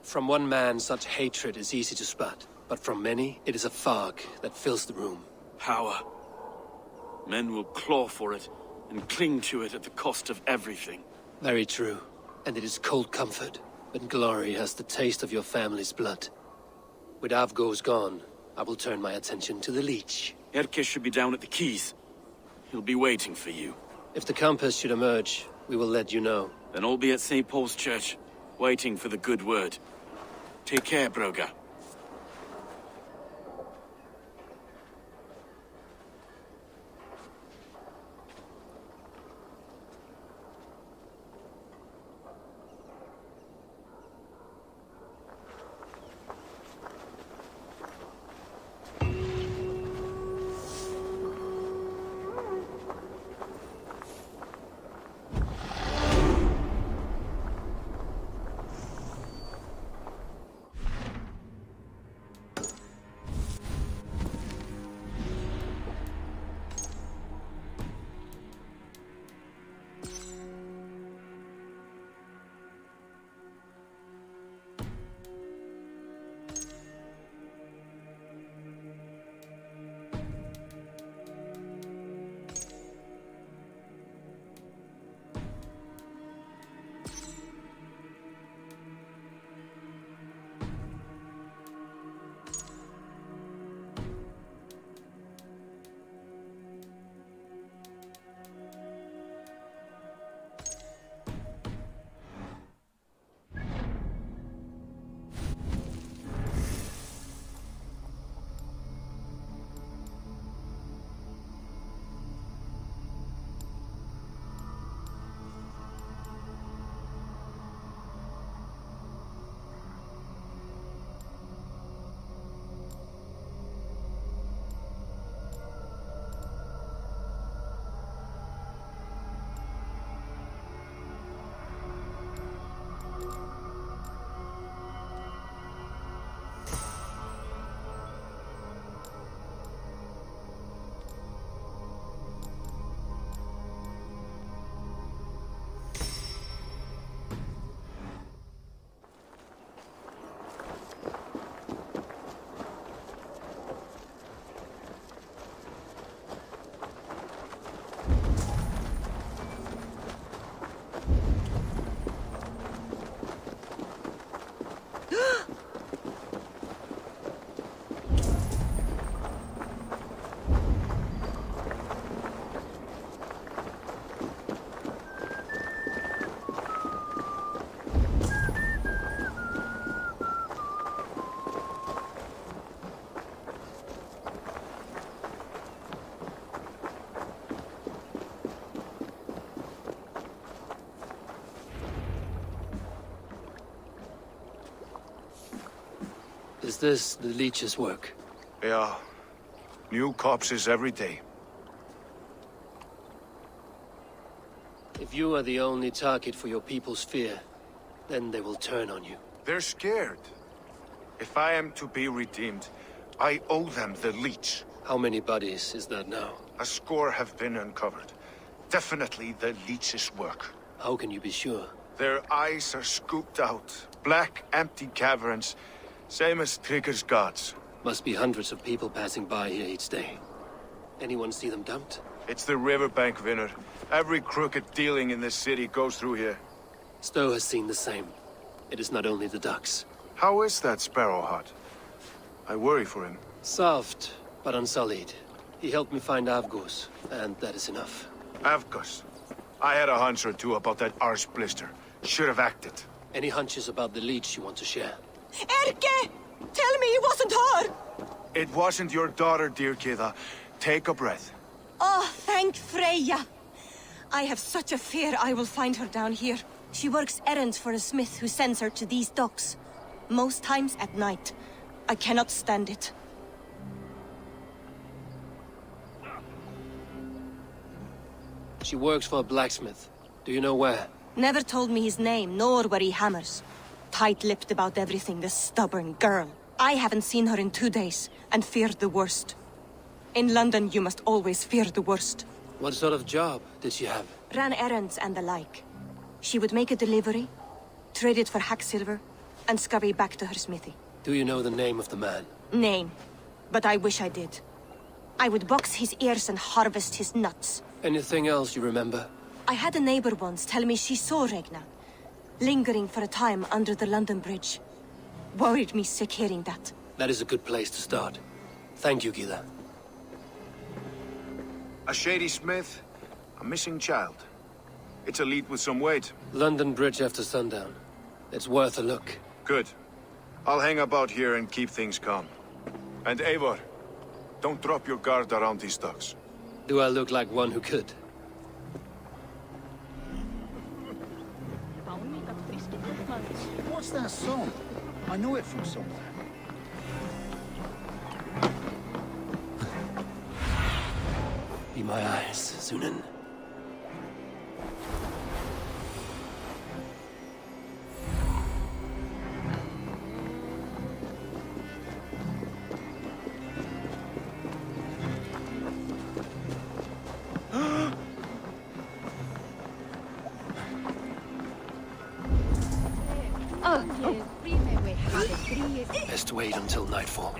From one man, such hatred is easy to spot. But from many, it is a fog that fills the room. Power. Men will claw for it, and cling to it at the cost of everything. Very true. And it is cold comfort, when glory has the taste of your family's blood. With Avgo's gone, I will turn my attention to the Leech. Erke should be down at the quays. He'll be waiting for you. If the compass should emerge, we will let you know. Then I'll be at St. Paul's Church, waiting for the good word. Take care, Broga. Is this the Leech's work? Yeah. New corpses every day. If you are the only target for your people's fear, then they will turn on you. They're scared. If I am to be redeemed, I owe them the leech. How many bodies is that now? A score have been uncovered. Definitely the leech's work. How can you be sure? Their eyes are scooped out. Black, empty caverns. Same as Trigger's gods. Must be hundreds of people passing by here each day. Anyone see them dumped? It's the riverbank, Vinner. Every crooked dealing in this city goes through here. Stowe has seen the same. It is not only the ducks. How is that Sparrow hut? I worry for him. Soft, but unsullied. He helped me find Avgos, and that is enough. Avgos? I had a hunch or two about that arse blister. Should have acted. Any hunches about the leech you want to share? Erke! Tell me it wasn't her! It wasn't your daughter, dear Kida. Take a breath. Oh, thank Freya. I have such a fear I will find her down here. She works errands for a smith who sends her to these docks. Most times at night. I cannot stand it. She works for a blacksmith. Do you know where? Never told me his name, nor where he hammers. Tight-lipped about everything, the stubborn girl. I haven't seen her in 2 days, and feared the worst. In London, you must always fear the worst. What sort of job did she have? Ran errands and the like. She would make a delivery, trade it for hack silver, and scurry back to her smithy. Do you know the name of the man? Name. But I wish I did. I would box his ears and harvest his nuts. Anything else you remember? I had a neighbor once tell me she saw Regna, lingering for a time under the London Bridge. Worried me sick hearing that. That is a good place to start. Thank you, Gila. A shady smith, a missing child. It's a lead with some weight. London Bridge after sundown. It's worth a look. Good. I'll hang about here and keep things calm. And Eivor, don't drop your guard around these docks. Do I look like one who could? What's that song? I know it from somewhere. Be my eyes, Sunan. Best wait until nightfall.